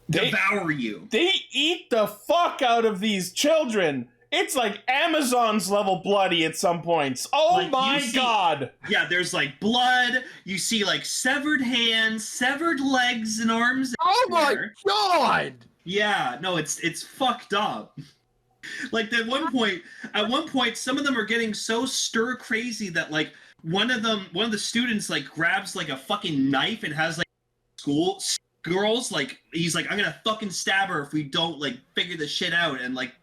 devour you. They eat the fuck out of these children. It's like Amazon's level bloody at some points. Oh like my god. Yeah, there's like blood. You see like severed hands, severed legs and arms. Oh my god. Yeah, no, it's fucked up. Like at one point, some of them are getting so stir crazy that like one of the students like grabs like a fucking knife and has like school girls like he's like I'm gonna fucking stab her if we don't like figure this shit out, and like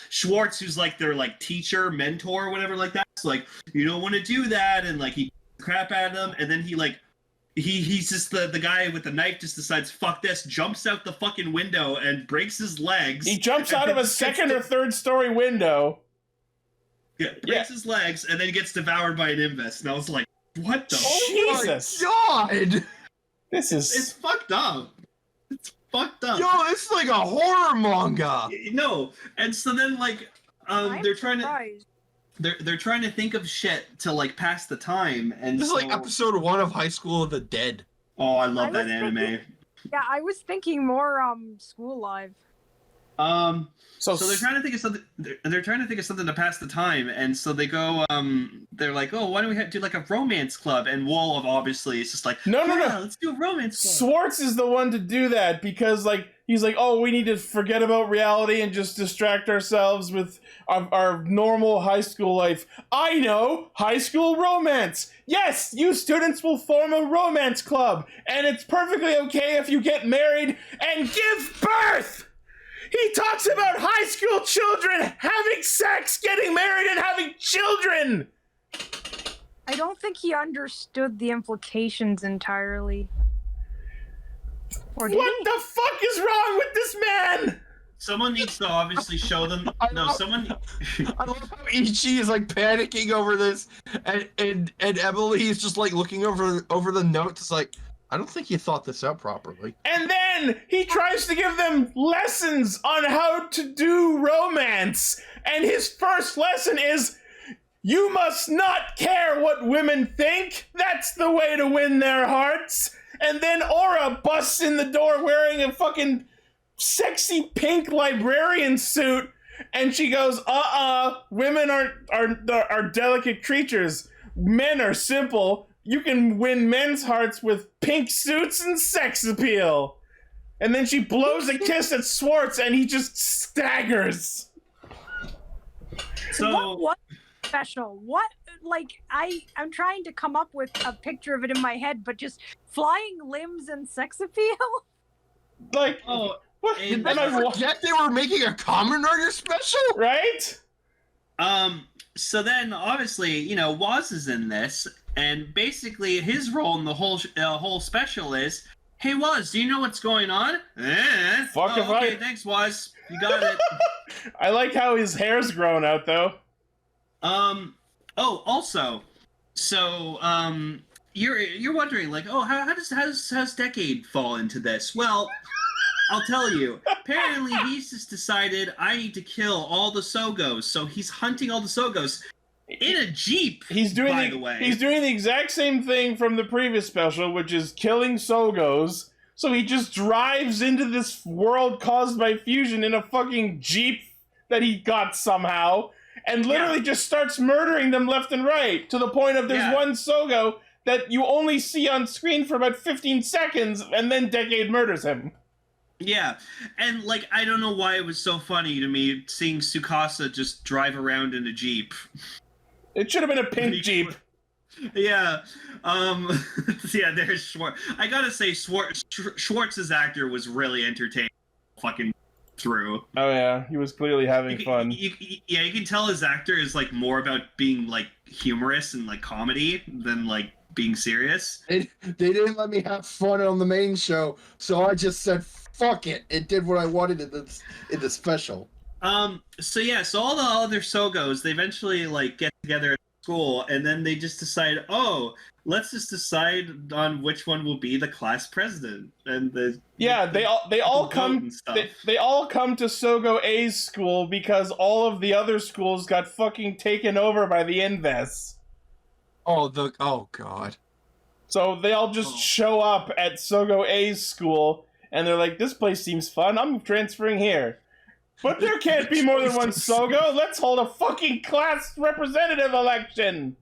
Schwartz, who's like their like teacher mentor or whatever like that, it's like you don't want to do that, and like he crap at them, and then he like he's just the guy with the knife just decides fuck this, jumps out the fucking window and breaks his legs. He jumps out of a second or third story window. Yeah, breaks his legs and then gets devoured by an invest, and I was like, what the Jesus god. It's fucked up. It's fucked up. Yo, it's like a horror manga. No, and so then like they're trying to think of shit to like pass the time, and this is like episode 1 of High School of the Dead. Oh, I love that anime. Yeah, I was thinking more School Live. So they're trying to think of something. They're trying to think of something to pass the time, and so they go. They're like, "Oh, why don't we do like a romance club?" And Wolf obviously is just like, "No, let's do a romance club." Schwartz is the one to do that because like he's like, "Oh, we need to forget about reality and just distract ourselves with our normal high school life." I know, high school romance. Yes, you students will form a romance club, and it's perfectly okay if you get married and give birth. He talks about high school children having sex, getting married, and having children! I don't think he understood the implications entirely. Or did what the fuck is wrong with this man? Someone needs to obviously show them. I love how Ichi is like panicking over this, and Emily is just like looking over the notes. It's like, I don't think you thought this out properly. And then he tries to give them lessons on how to do romance. And his first lesson is, you must not care what women think. That's the way to win their hearts. And then Aura busts in the door wearing a fucking sexy pink librarian suit. And she goes, women are delicate creatures. Men are simple. You can win men's hearts with pink suits and sex appeal. And then she blows a kiss at Schwartz and he just staggers. So what special? What, like, I'm trying to come up with a picture of it in my head, but just flying limbs and sex appeal? Like, what? Did I forget they were making a Kamen Rider special? Right? So then, obviously, you know, Woz is in this, and basically his role in the whole special is, hey, Woz, do you know what's going on? Fuck if okay, thanks, Woz. You got it. I like how his hair's grown out, though. Also, so, you're wondering, like, oh, how does Decade fall into this? Well, I'll tell you. Apparently, he's just decided I need to kill all the Sougos, so he's hunting all the Sougos in a Jeep. He's doing by the way. He's doing the exact same thing from the previous special, which is killing Sougos. So he just drives into this world caused by fusion in a fucking Jeep that he got somehow, and literally just starts murdering them left and right, to the point of there's one Sougo that you only see on screen for about 15 seconds, and then Decade murders him. Yeah, and, like, I don't know why it was so funny to me seeing Tsukasa just drive around in a Jeep. It should have been a pink Jeep. Yeah. Yeah, there's Schwartz. I gotta say, Schwartz's actor was really entertaining fucking through. Oh yeah, he was clearly having fun. Yeah, you can tell his actor is like more about being like humorous and like comedy than like being serious. They didn't let me have fun on the main show, so I just said fuck it. It did what I wanted in the special. So all the other Sougos, they eventually like get together at school, and then they just decide, oh, let's just decide on which one will be the class president. And they all come to Sogo A's school because all of the other schools got fucking taken over by the Inves. Oh god. So they all just show up at Sogo A's school, and they're like, this place seems fun, I'm transferring here. But there can't be more than one Sogo, let's hold a fucking class representative election!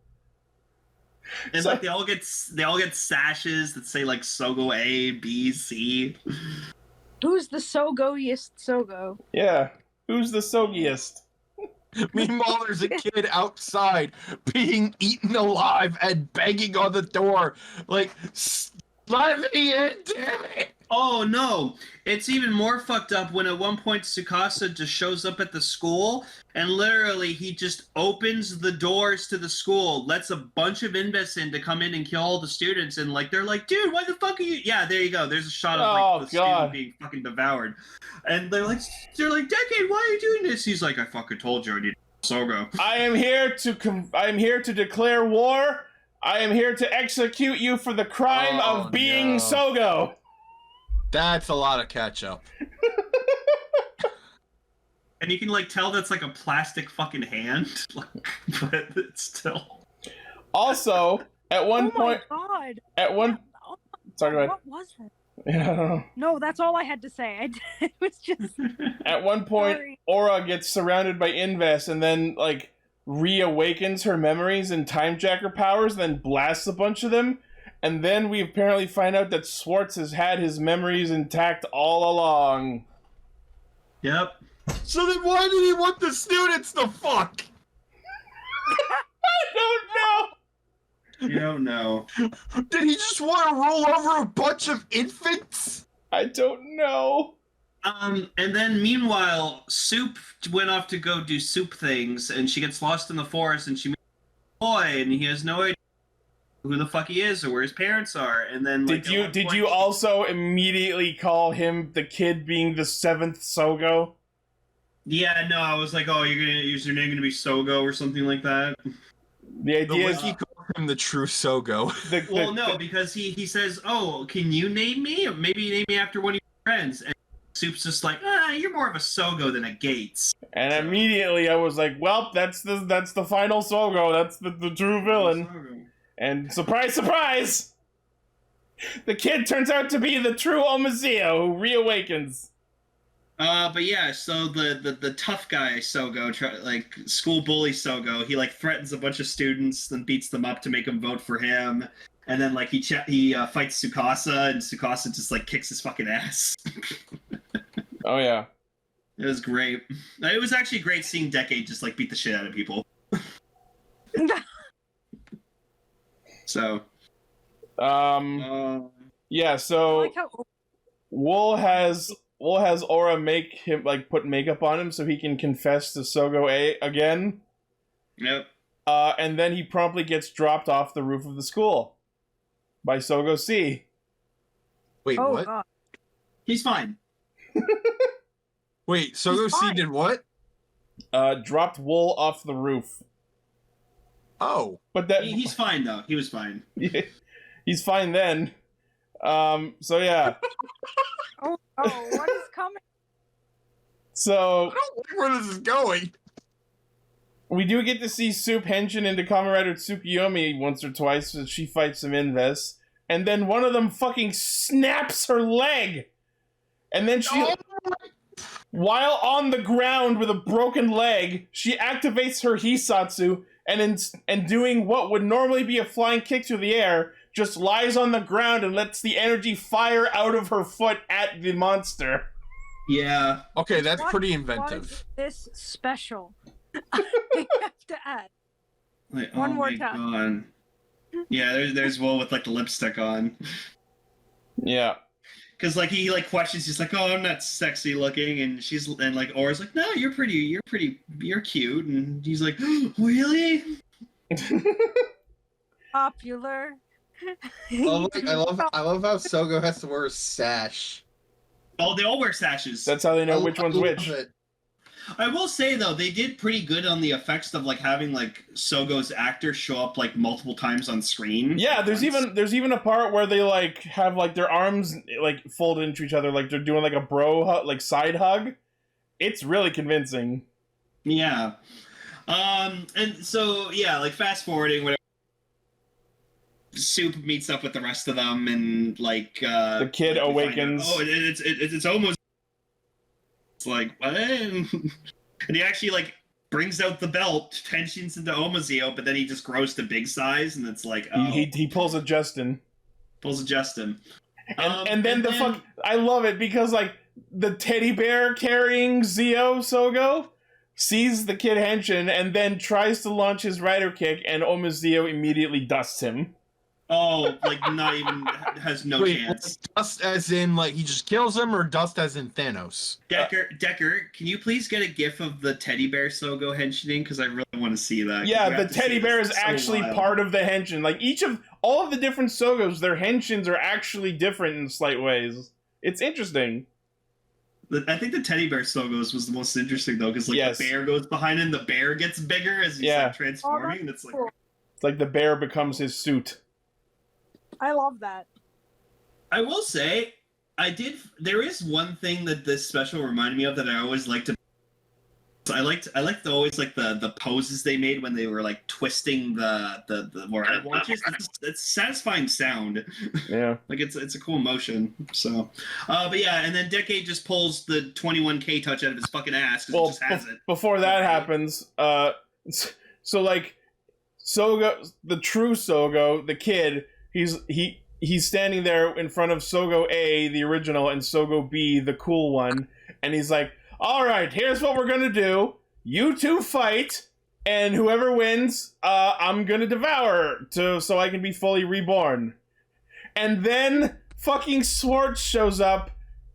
And like they all get sashes that say like Sogo A, B, C. Who's the Sogoiest Sogo? Yeah, who's the Sogiest? Meanwhile, there's a kid outside being eaten alive and banging on the door, like, let me in, damn it! Oh no! It's even more fucked up when at one point Tsukasa just shows up at the school and literally he just opens the doors to the school, lets a bunch of Inves in to come in and kill all the students, and like they're like, dude, why the fuck are you? Yeah, there you go. There's a shot of like the student being fucking devoured, and they're like, Decade, why are you doing this? He's like, I fucking told you I need Sogo. I am here to declare war. I am here to execute you for the crime of being Sogo. That's a lot of ketchup. And you can like tell that's like a plastic fucking hand, but it's still. Also, at one point, God. Sorry, go ahead. What was that? Yeah, I don't know. No, that's all I had to say. It was just. At one point, Sorry. Aura gets surrounded by Inves and then like reawakens her memories and timejacker powers, and then blasts a bunch of them. And then we apparently find out that Schwartz has had his memories intact all along. Yep. So then why did he want the students to fuck? I don't know! You don't know. Did he just want to roll over a bunch of infants? I don't know. And then meanwhile, Soup went off to go do soup things, and she gets lost in the forest, and she meets a boy, and he has no idea who the fuck he is or where his parents are. And then like, did you also immediately call him the kid being the 7th Sogo? Yeah, no, I was like, oh, is your name gonna be Sogo or something like that? The idea is he called him the true Sogo. Well, no, because he says, oh, can you name me? Maybe name me after one of your friends. And Soup's just like, you're more of a Sogo than a Gates. And immediately I was like, well, that's the final Sogo. That's the true villain. And surprise, surprise! The kid turns out to be the true Omazeo who reawakens. But yeah, so the tough guy Sogo, like school bully Sogo, he like threatens a bunch of students, then beats them up to make them vote for him, and then like he fights Tsukasa, and Tsukasa just like kicks his fucking ass. Oh yeah, it was great. It was actually great seeing Decade just like beat the shit out of people. So, yeah. So like how... Wool has Aura make him like put makeup on him so he can confess to Sogo A again. Yep. And then he promptly gets dropped off the roof of the school by Sogo C. Wait, what? God. He's fine. Wait, Sogo C did what? Dropped Wool off the roof. Oh. But that he's fine though. He was fine. He's fine then. So yeah. Oh, what is coming? So I don't like where this is going. We do get to see Soup henshin into Kamen Rider Tsukiyomi once or twice as she fights some Inves. And then one of them fucking snaps her leg. And then she... While on the ground with a broken leg, she activates her Hisatsu and doing what would normally be a flying kick through the air, just lies on the ground and lets the energy fire out of her foot at the monster. Yeah. Okay, that's pretty What inventive. was this special? I have to add. Like, One oh more my time. God. Yeah, there's one with like the lipstick on. Yeah. Because like he like questions, he's like, "Oh, I'm not sexy looking," and like Aura's like, "No, you're pretty, you're cute," and he's like, "Really?" Popular. I love how Sogo has to wear a sash. Oh, they all wear sashes. That's how they know which one's which. It. I will say though, they did pretty good on the effects of like having like Sogo's actor show up like multiple times on screen. Yeah, there's even a part where they like have like their arms like folded into each other, like they're doing like a like side hug. It's really convincing. Yeah. And so yeah, like fast forwarding, whatever. Soup meets up with the rest of them, and like the kid awakens. It's almost. It's like what? And he actually like brings out the belt, tensions into Omazeo, but then he just grows to big size, and it's like he pulls a Justin. And then I love it because like the teddy bear carrying Sogo sees the kid henshin and then tries to launch his rider kick, and Omazeo immediately dusts him. Oh, like not even has no chance. Dust as in like he just kills him, or dust as in Thanos? Decker, can you please get a gif of the teddy bear Sogo henshining? Because I really want to see that. Yeah, the teddy bear is actually part of the henshin. Like all of the different Sogos, their henshins are actually different in slight ways. It's interesting. I think the teddy bear Sogos was the most interesting though, because like yes. The bear goes behind him, the bear gets bigger as he's like transforming, and it's like the bear becomes his suit. I love that. I will say, there is one thing that this special reminded me of that I always liked. I liked always like the poses they made when they were like twisting the wire watches. It's satisfying sound. Yeah. Like it's a cool motion. So, but yeah, and then Decade just pulls the 21K touch out of his fucking ass because he just has it. Before that happens, so like Sogo, the true Sogo, the kid. He's standing there in front of Sogo A, the original, and Sogo B, the cool one, and he's like, "All right, here's what we're gonna do. You two fight, and whoever wins, I'm gonna devour so I can be fully reborn." And then fucking Swartz shows up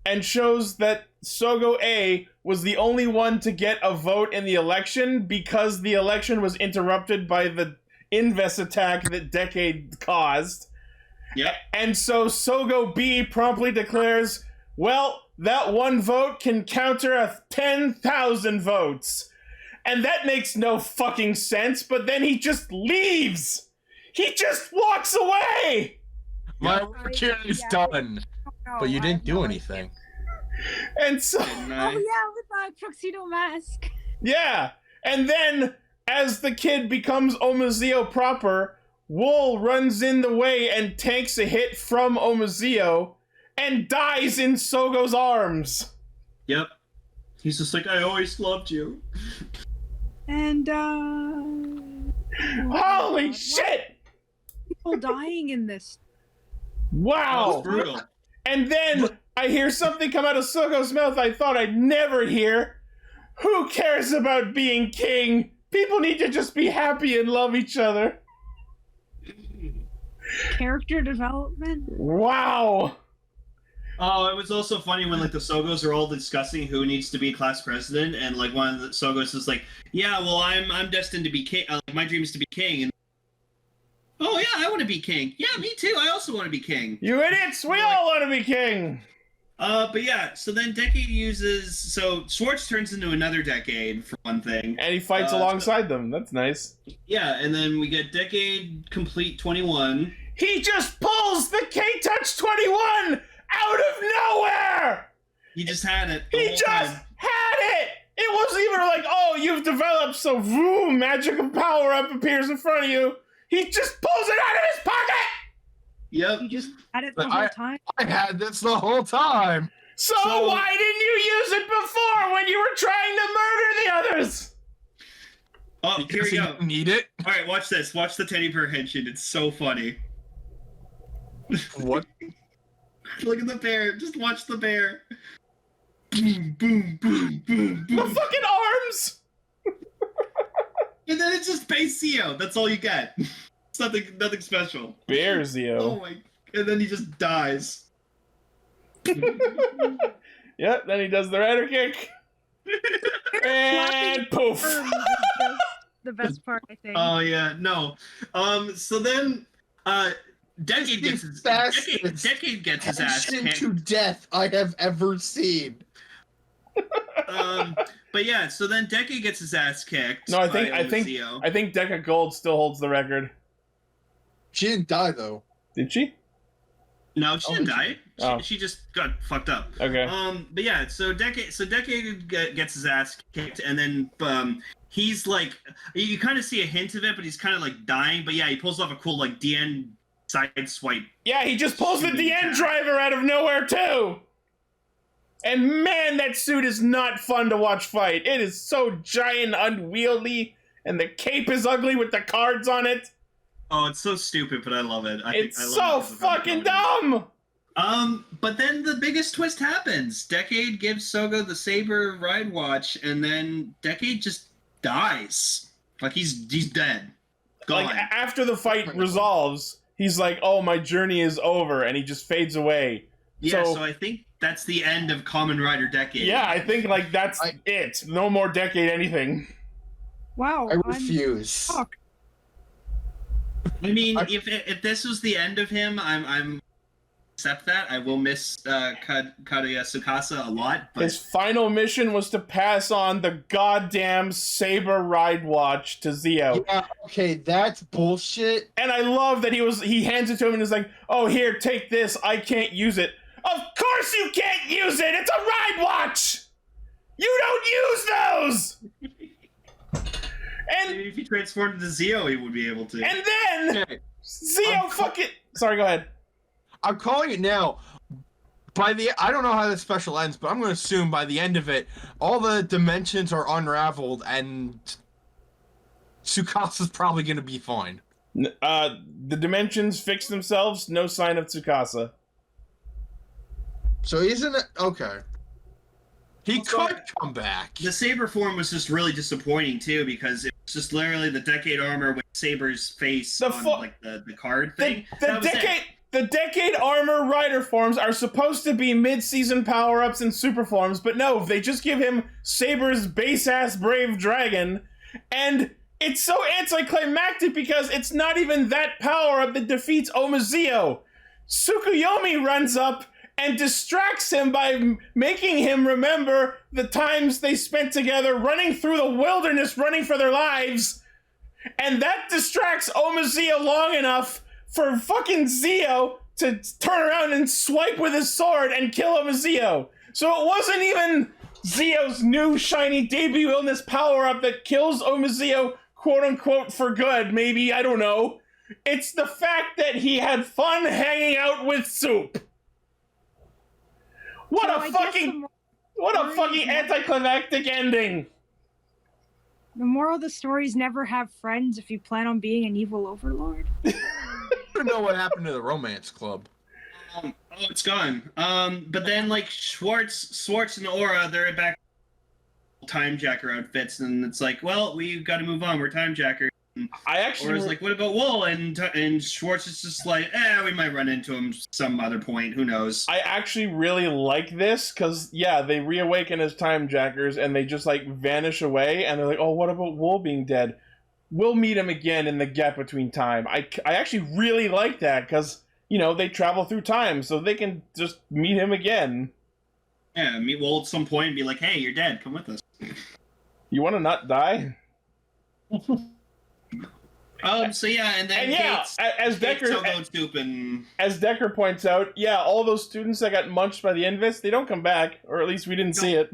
and shows that Sogo A was the only one to get a vote in the election because the election was interrupted by the Invest attack that Decade caused. Yeah. And so Sogo B promptly declares, well, that one vote can counter 10,000 votes. And that makes no fucking sense, but then he just leaves. He just walks away. My opportunity's done. But you didn't do anything. And so... Oh yeah, with the tuxedo mask. Yeah. And then... as the kid becomes Omazeo proper, Wool runs in the way and takes a hit from Omazeo and dies in Sogo's arms. Yep. He's just like, I always loved you. And, holy shit! People dying in this. Wow. That was brutal. And then I hear something come out of Sogo's mouth I thought I'd never hear. Who cares about being king? People need to just be happy and love each other. Character development. Wow. Oh, it was also funny when like the Sogos are all discussing who needs to be class president, and like one of the Sogos is like, "Yeah, well, I'm destined to be king. My dream is to be king." And oh yeah, I want to be king. Yeah, me too. I also want to be king. You idiots! We all want to be king. But yeah, so then Decade so Swartz turns into another Decade for one thing. And he fights alongside them. That's nice. Yeah, and then we get Decade Complete 21. He just pulls the K-Touch 21 out of nowhere! He just had it. He just had it! It wasn't even like, oh, you've developed, so vroom, magic of power up appears in front of you. He just pulls it out of his pocket! Yep. You just had it the whole time? I had this the whole time. So why didn't you use it before when you were trying to murder the others? Oh, Because here we go. You need it. All right, watch this. Watch the teddy bear henshin. It's so funny. What? Look at the bear. Just watch the bear. Boom, boom, boom, boom, boom. The fucking arms! And then it's just base CEO. That's all you get. It's nothing special. Bear Oh Zeo. my! And then he just dies. Yeah, then he does the rider kick. And poof. The best part, I think. Oh yeah, no. So then, Decade gets his Decade gets his ass Action kicked. to death I have ever seen. But yeah, so then Decade gets his ass kicked. No, I by think Deca Gold still holds the record. She didn't die though. Did she? No, she didn't die. Oh. She just got fucked up. Okay. But yeah, so Decade gets his ass kicked, and then he's like, you kind of see a hint of it, but he's kind of like dying. But yeah, he pulls off a cool like DN side swipe. Yeah, he just pulls the Shooting DN attack. driver out of nowhere too. And man, that suit is not fun to watch fight. It is so giant, unwieldy, and the cape is ugly with the cards on it. Oh, it's so stupid, but I love it. It's so fucking dumb. But then the biggest twist happens. Decade gives Sogo the Saber ride watch, and then Decade just dies. Like he's dead. Gone. Like after the fight resolves, he's like, "Oh, my journey is over," and he just fades away. Yeah, so I think that's the end of Kamen Rider Decade. Yeah, I think like that's it. No more Decade anything. Wow. I refuse. I mean, if this was the end of him, I'm accept that. I will miss Kadoya Tsukasa a lot. But His final mission was to pass on the goddamn Saber ride watch to Zeo. Yeah, okay, that's bullshit. And I love that he hands it to him and is like, "Oh, here, take this. I can't use it." Of course you can't use it. It's a ride watch. You don't use those. And maybe if he transformed into Zeo, he would be able to. And then Okay. Zeo fucking. Sorry, go ahead. I'm calling it now. I don't know how this special ends, but I'm going to assume by the end of it, all the dimensions are unraveled, and Tsukasa's probably going to be fine. The dimensions fix themselves. No sign of Tsukasa. So isn't it okay? He could come back. The Saber form was just really disappointing too, because it was just literally the Decade armor with Saber's face on like the card thing. The Decade armor rider forms are supposed to be mid-season power-ups and super forms, but no, they just give him Saber's base-ass Brave Dragon, and it's so anticlimactic because it's not even that power-up that defeats Omazeo. Tsukuyomi runs up and distracts him by making him remember the times they spent together running through the wilderness, running for their lives, and that distracts Omazeo long enough for fucking Zeo to turn around and swipe with his sword and kill Omazeo. So it wasn't even Zeo's new shiny debut illness power-up that kills Omazeo, quote-unquote, for good, maybe, I don't know. It's the fact that he had fun hanging out with Soup. What a fucking anticlimactic ending. The moral of the story is never have friends if you plan on being an evil overlord. I don't know what happened to the romance club. Oh, it's gone. But then like Schwartz and Aura, they're back time jacker outfits, and it's like, well, we've got to move on. We're time jackers. Aura's like, what about Wool? And Schwartz is just like, we might run into him some other point. Who knows? I actually really like this because, yeah, they reawaken as time jackers and they just like vanish away, and they're like, oh, what about Wool being dead? We'll meet him again in the gap between time. I actually really like that because, you know, they travel through time, so they can just meet him again. Yeah, meet Wool at some point and be like, hey, you're dead. Come with us. You want to not die? So yeah, and then as Decker points out, yeah, all those students that got munched by the Invis, they don't come back, or at least we didn't see it.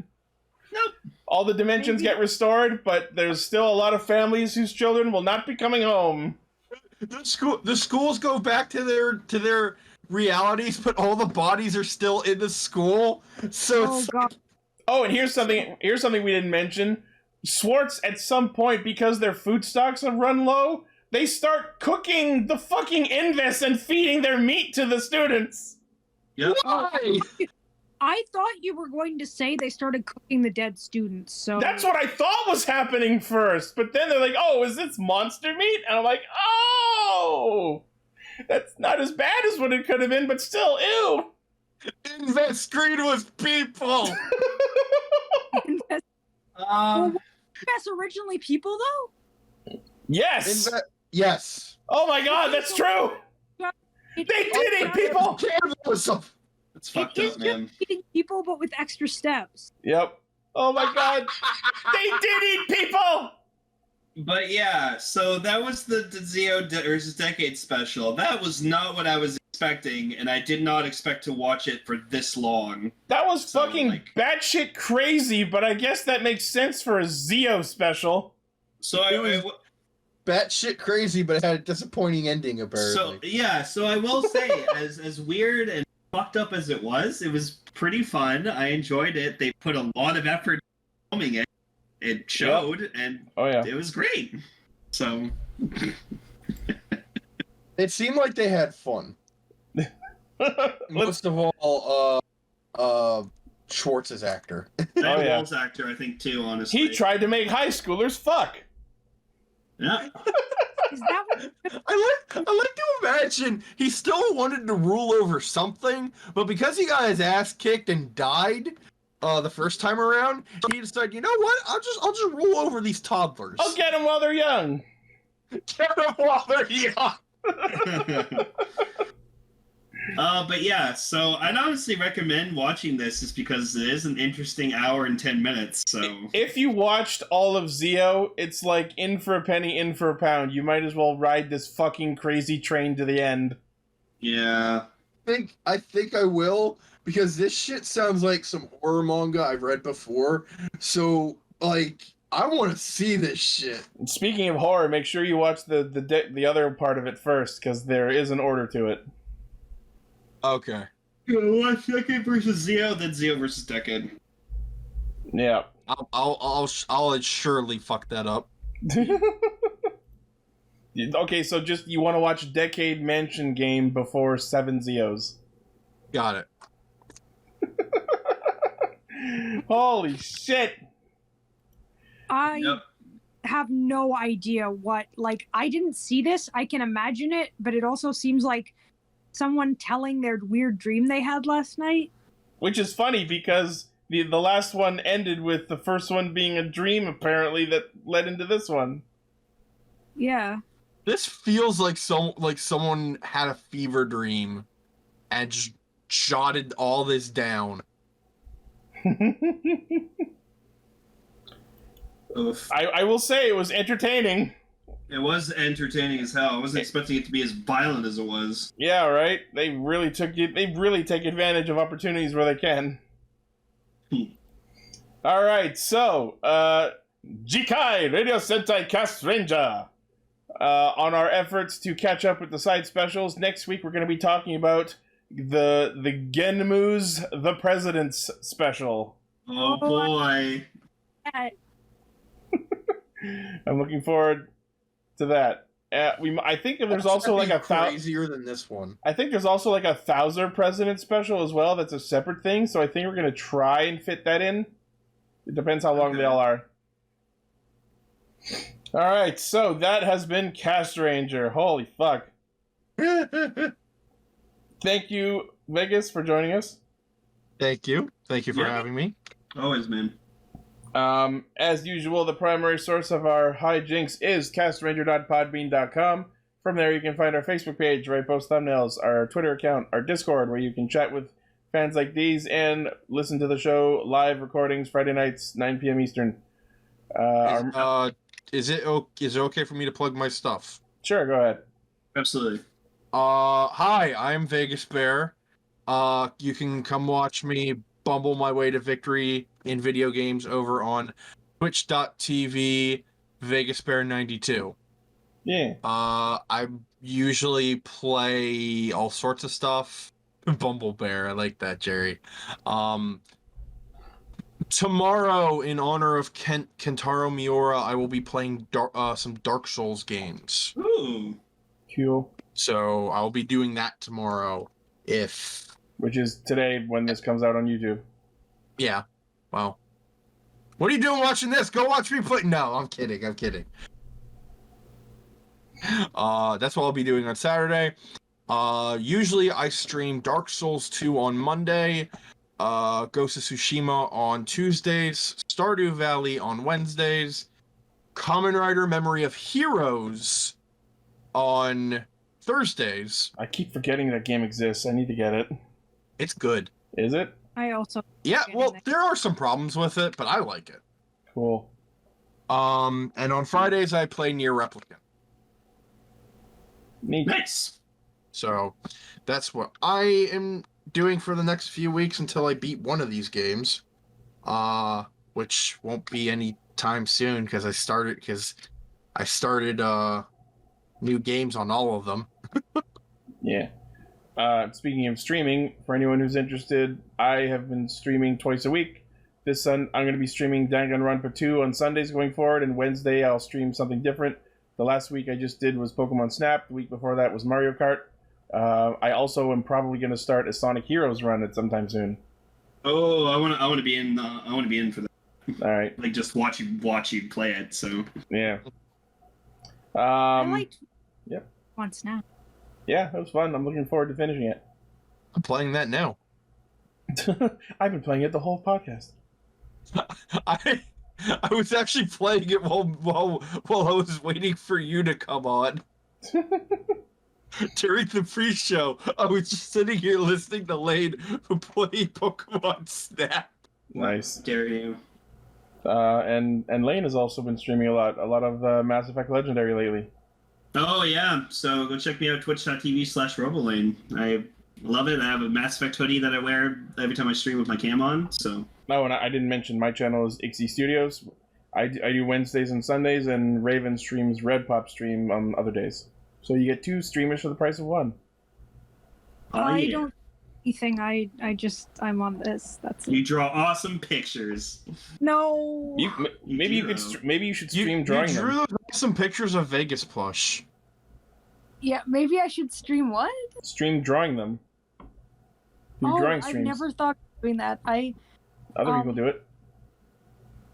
Nope. All the dimensions get restored, but there's still a lot of families whose children will not be coming home. The schools go back to their realities, but all the bodies are still in the school. So God. Oh, and here's something we didn't mention. Schwartz, at some point, because their food stocks have run low, they start cooking the fucking Invis and feeding their meat to the students. Yep. Why? I thought you were going to say they started cooking the dead students. So That's what I thought was happening first, but then they're like, "Oh, is this monster meat?" And I'm like, "Oh, that's not as bad as what it could have been, but still, ew." In that screen was people. Well, that's originally people though. Yes. Yes. Oh my God, that's true. They did it, people. Cannibalism. It's fucked It is up, man. just eating people, but with extra steps. Yep. Oh my God, they did eat people. But yeah, so that was the Zeo versus Decade special. That was not what I was expecting, and I did not expect to watch it for this long. That was So, fucking like- batshit crazy, but I guess that makes sense for a Zeo special. So Batshit crazy, but it had a disappointing ending, apparently. So I will say, as weird and fucked up as it was pretty fun. I enjoyed it. They put a lot of effort filming it. It showed, and Oh yeah. it was great. So It seemed like they had fun. Most of all, Schwartz's actor. Dan yeah. Wall's actor, I think, too. Honestly, He tried to make high schoolers fuck. Yeah. Is that what? I like to imagine he still wanted to rule over something, but because he got his ass kicked and died the first time around, he decided, you know what? I'll just rule over these toddlers. I'll get them while they're young. Get them while they're young. But yeah, so I'd honestly recommend watching this just because it is an interesting hour and 10 minutes. So If you watched all of Zeo, it's like in for a penny, in for a pound. You might as well ride this fucking crazy train to the end. yeah, I think I will, because this shit sounds like some horror manga I've read before. So, like, I want to see this shit. And speaking of horror, make sure you watch the other part of it first, because there is an order to it. Okay. watch Decade versus Zeo, then Zeo versus Decade. Yeah. I'll surely fuck that up. Okay, so just you want to watch Decade Mansion Game before 7 Zeos. Got it. Holy shit! I Yep. have no idea what. Like, I didn't see this. I can imagine it, but it also seems like someone telling their weird dream they had last night. Which is funny because the last one ended with the first one being a dream, apparently, that led into this one. Yeah. This feels like someone had a fever dream and just jotted all this down. Oof. I will say it was entertaining. It was entertaining as hell. I wasn't expecting it to be as violent as it was. Yeah, right? They really take advantage of opportunities where they can. Alright, so, Kikai, Radio Sentai Castranger. On our efforts to catch up with the side specials, next week we're going to be talking about the Genmu's The President's special. Oh boy. I'm looking forward to that. I think there's also like crazier than this one. I think there's also like a Thouser President special as well. That's a separate thing. So I think we're gonna try and fit that in. It depends how long they all are. All right, so that has been Castranger. Holy fuck! Thank you, Vegas, for joining us. Thank you for Yeah. having me. Always, man. As usual, the primary source of our hijinks is castranger.podbean.com. From there, you can find our Facebook page where I post thumbnails, our Twitter account, our Discord where you can chat with fans like these and listen to the show live recordings Friday nights, 9 p.m. Eastern. Is it okay for me to plug my stuff? Sure, go ahead. Absolutely. Hi, I'm Vegas Bear. You can come watch me bumble my way to victory in video games over on twitch.tv VegasBear92. Yeah. I usually play all sorts of stuff. Bumble Bear, I like that, Jerry. Tomorrow, in honor of Kentaro Miura, I will be playing some Dark Souls games. Ooh. Cool. So I'll be doing that tomorrow if which is today when this comes out on YouTube. Yeah. Wow. What are you doing watching this? Go watch me play. No, I'm kidding. That's what I'll be doing on Saturday. Usually I stream Dark Souls 2 on Monday, Ghost of Tsushima on Tuesdays, Stardew Valley on Wednesdays, Kamen Rider Memory of Heroes on Thursdays. I keep forgetting that game exists. I need to get it. It's good. Is it? I also. Yeah, well, there are some problems with it, but I like it. Cool. And on Fridays I play Nier Replicant. Neat. Nice. So that's what I am doing for the next few weeks until I beat one of these games. Which won't be any time soon because I started new games on all of them. Yeah. Speaking of streaming, for anyone who's interested, I have been streaming twice a week. I'm going to be streaming Danganronpa 2 on Sundays going forward, and Wednesday I'll stream something different. The last week I just did was Pokemon Snap. The week before that was Mario Kart. I also am probably going to start a Sonic Heroes run at sometime soon. Oh, I want to be in. I want to be in for that. All right. Like just watch you play it. So Yeah. I liked. Yep. On Snap. Yeah, it was fun. I'm looking forward to finishing it. I'm playing that now. I've been playing it the whole podcast. I was actually playing it while I was waiting for you to come on. During the pre-show, I was just sitting here listening to Lane play Pokemon Snap. Nice. dare you? And Lane has also been streaming a lot of Mass Effect Legendary lately. Oh yeah. So go check me out twitch.tv/Robolane. I love it. I have a Mass Effect hoodie that I wear every time I stream with my cam on. So. Oh, and I didn't mention my channel is Ixie Studios. I do Wednesdays and Sundays, and Raven streams Red Pop stream on other days. So you get two streamers for the price of one. Oh, I yeah. don't. Anything. I'm on this. That's it. You draw awesome pictures. No. Maybe you should stream drawing you them. drew some pictures of Vegas plush. Yeah, maybe I should stream what? Stream drawing them. Do drawing I streams. never thought of doing that. Other people do it.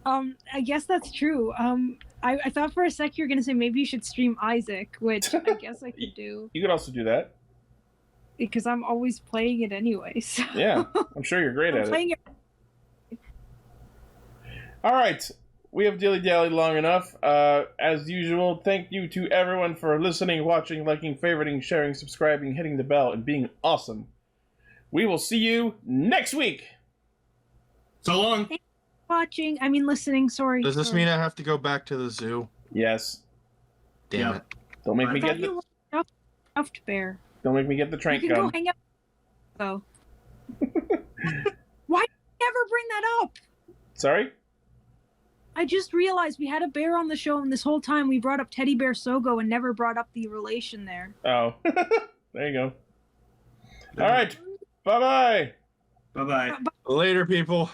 I guess that's true. I thought for a sec you were gonna say maybe you should stream Isaac, which I guess I could do You could also do that. because I'm always playing it anyway. So. Yeah, I'm sure you're great I'm at it. playing it. All right, we have dilly-dallied long enough. As usual, thank you to everyone for listening, watching, liking, favoriting, sharing, subscribing, hitting the bell, and being awesome. We will see you next week. So long. Watching. I mean, listening. Sorry. Does this sorry. mean I have to go back to the zoo? Yes. Damn Yeah. it. Don't make I me I get thought you the were stuffed bear. don't make me get the You trank can go gun. hang out. Though. Why did you never bring that up? Sorry? I just realized we had a bear on the show, and this whole time we brought up Teddy Bear Sogo and never brought up the relation there. Oh. There you go. All right. Bye-bye. Bye bye. Later, people.